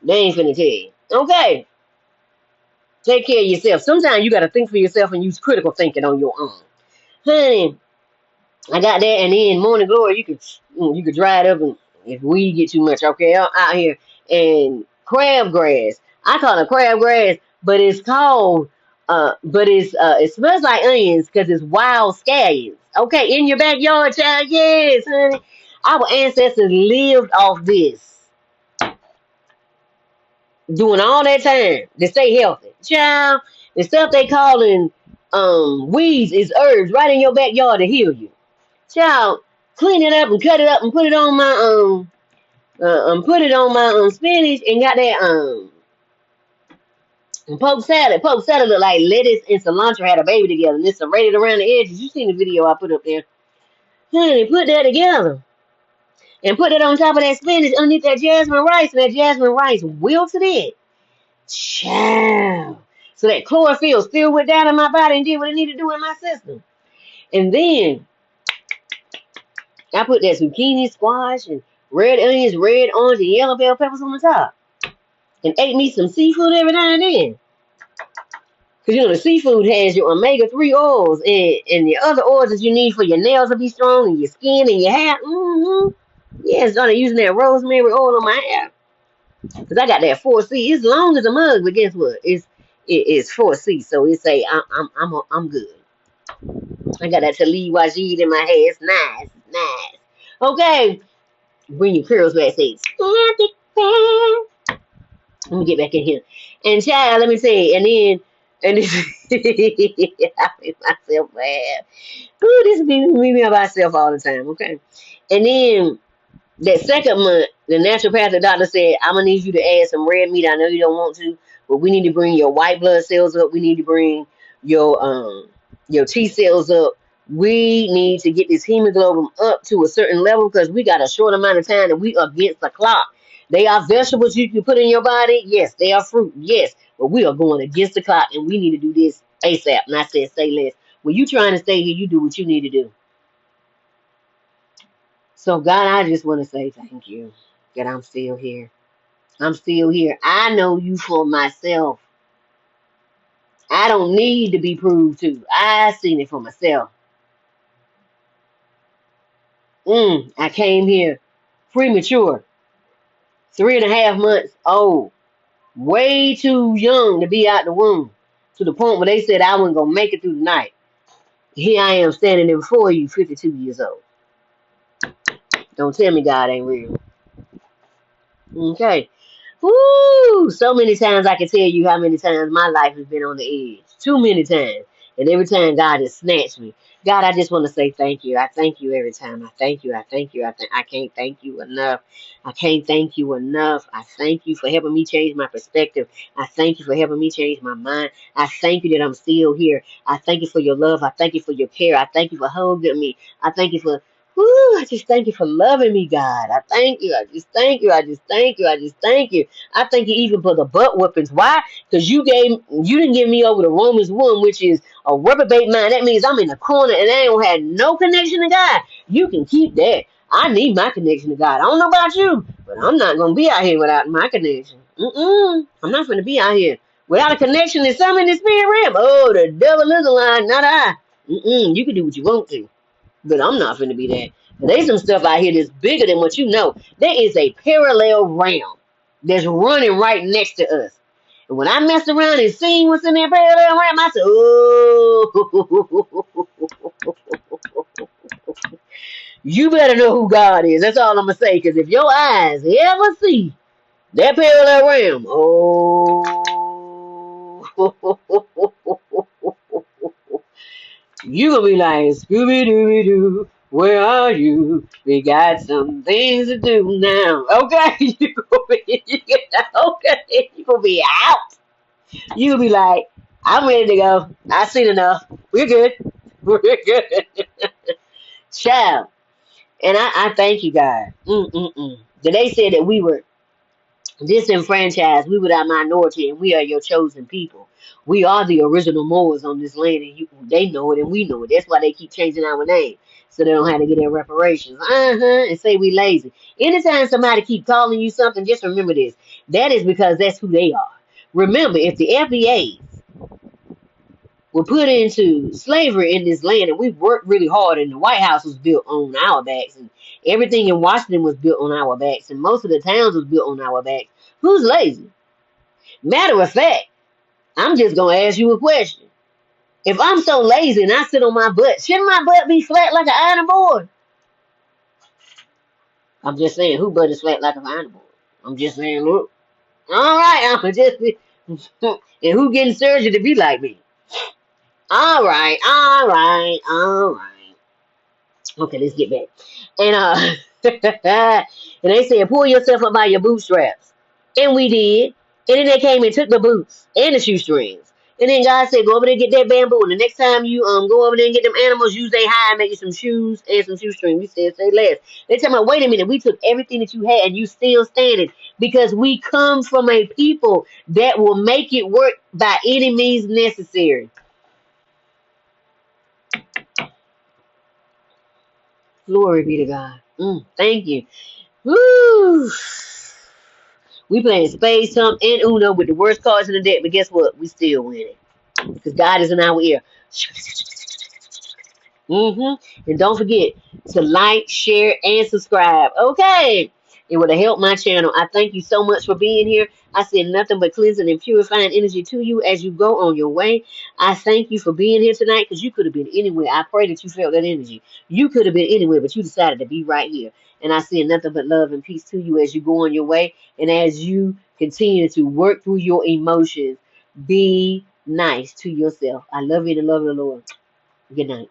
they ain't finna tell you. Okay, take care of yourself. Sometimes you got to think for yourself and use critical thinking on your own. Honey, I got that, and then morning glory, you could dry it up, and if weed get too much, okay, out here. And crabgrass, I call it crabgrass, but it's called, it smells like onions because it's wild scallions. Okay, in your backyard, child, yes, honey. Our ancestors lived off this, doing all that time to stay healthy. Child, the stuff they calling weeds is herbs right in your backyard to heal you. Child, clean it up and cut it up and put it on my spinach and got that poke salad. Poke salad look like lettuce and cilantro had a baby together and it's serrated around the edges. You seen the video I put up there? Honey, put that together and put it on top of that spinach underneath that jasmine rice, and that jasmine rice wilted it. Child. So that chlorophyll still went down in my body and did what it needed to do in my system. And then I put that zucchini, squash, and red onions, red, orange, and yellow bell peppers on the top. And ate me some seafood every now and then. Because, the seafood has your omega-3 oils and the other oils that you need for your nails to be strong and your skin and your hair. Yeah, started using that rosemary oil on my hair. Because I got that 4C. It's long as a mug, but guess what? It's 4C, so it say I'm good. I got that Talib Wajid in my hair. It's nice. Okay. Bring your curls back, say, let me get back in here. And child, let me say, and then I make myself laugh. Ooh, this is me by myself all the time, okay? And then that second month, the naturopathic doctor said, I'm gonna need you to add some red meat. I know you don't want to, but we need to bring your white blood cells up. We need to bring your T cells up. We need to get this hemoglobin up to a certain level because we got a short amount of time and we against the clock. They are vegetables you can put in your body. Yes, they are fruit. Yes, but we are going against the clock and we need to do this ASAP. And I said, say less. When you trying to stay here, you do what you need to do. So God, I just want to say thank you that I'm still here. I'm still here. I know you for myself. I don't need to be proved to. I seen it for myself. I came here premature, 3.5 months old, way too young to be out the womb, to the point where they said I wasn't going to make it through the night. Here I am standing there before you, 52 years old. Don't tell me God ain't real. Okay. Woo! So many times I can tell you how many times my life has been on the edge. Too many times. And every time God has snatched me. God, I just want to say thank you. I thank you every time. I thank you. I thank you. I can't thank you enough. I can't thank you enough. I thank you for helping me change my perspective. I thank you for helping me change my mind. I thank you that I'm still here. I thank you for your love. I thank you for your care. I thank you for hugging me. I thank you for I just thank you for loving me, God. I thank you. I just thank you. I just thank you. I just thank you. I thank you even for the butt whoopings. Why? Because you didn't give me over to Romans 1, which is a reprobate mind. That means I'm in the corner and I don't have no connection to God. You can keep that. I need my connection to God. I don't know about you, but I'm not going to be out here without my connection. I'm not going to be out here without a connection to something in the spirit realm. Oh, the devil is a lie, not I. You can do what you want to. But I'm not finna be that. There's some stuff out here that's bigger than what you know. There is a parallel realm that's running right next to us. And when I messed around and seen what's in that parallel realm, I said, oh, you better know who God is. That's all I'm going to say. Because if your eyes ever see that parallel realm, you gonna be like, Scooby-Dooby-Doo, where are you? We got some things to do now. Okay, you gonna be out. You gonna be like, I'm ready to go. I've seen enough. We're good. We're good. Child. And I thank you, God. They said that we were disenfranchised, we were that minority, and we are your chosen people. We are the original Moors on this land, and they know it, and we know it. That's why they keep changing our name, so they don't have to get their reparations. And say we lazy. Anytime somebody keep calling you something, just remember this. That is because that's who they are. Remember, if the FBAs were put into slavery in this land, and we worked really hard, and the White House was built on our backs, and everything in Washington was built on our backs, and most of the towns was built on our backs. Who's lazy? Matter of fact, I'm just gonna ask you a question. If I'm so lazy and I sit on my butt, shouldn't my butt be flat like an iron board? I'm just saying, who butters flat like a pineapple? I'm just saying, look. All right, I'm just. And who getting surgery to be like me? All right, all right, all right. Okay, let's get back. And and they said, pull yourself up by your bootstraps. And we did. And then they came and took the boots and the shoestrings. And then God said, go over there and get that bamboo. And the next time you go over there and get them animals, use they hide, make you some shoes and some shoestrings. We said, say less. They tell me, wait a minute, we took everything that you had and you still standing. Because we come from a people that will make it work by any means necessary. Glory be to God. Thank you. Woo! We playing Spades, Trump, and Uno with the worst cards in the deck, but guess what? We still winning. Because God is in our ear. And don't forget to like, share, and subscribe. Okay. It would have helped my channel. I thank you so much for being here. I send nothing but cleansing and purifying energy to you as you go on your way. I thank you for being here tonight because you could have been anywhere. I pray that you felt that energy. You could have been anywhere, but you decided to be right here. And I send nothing but love and peace to you as you go on your way. And as you continue to work through your emotions, be nice to yourself. I love you in the love of the Lord. Good night.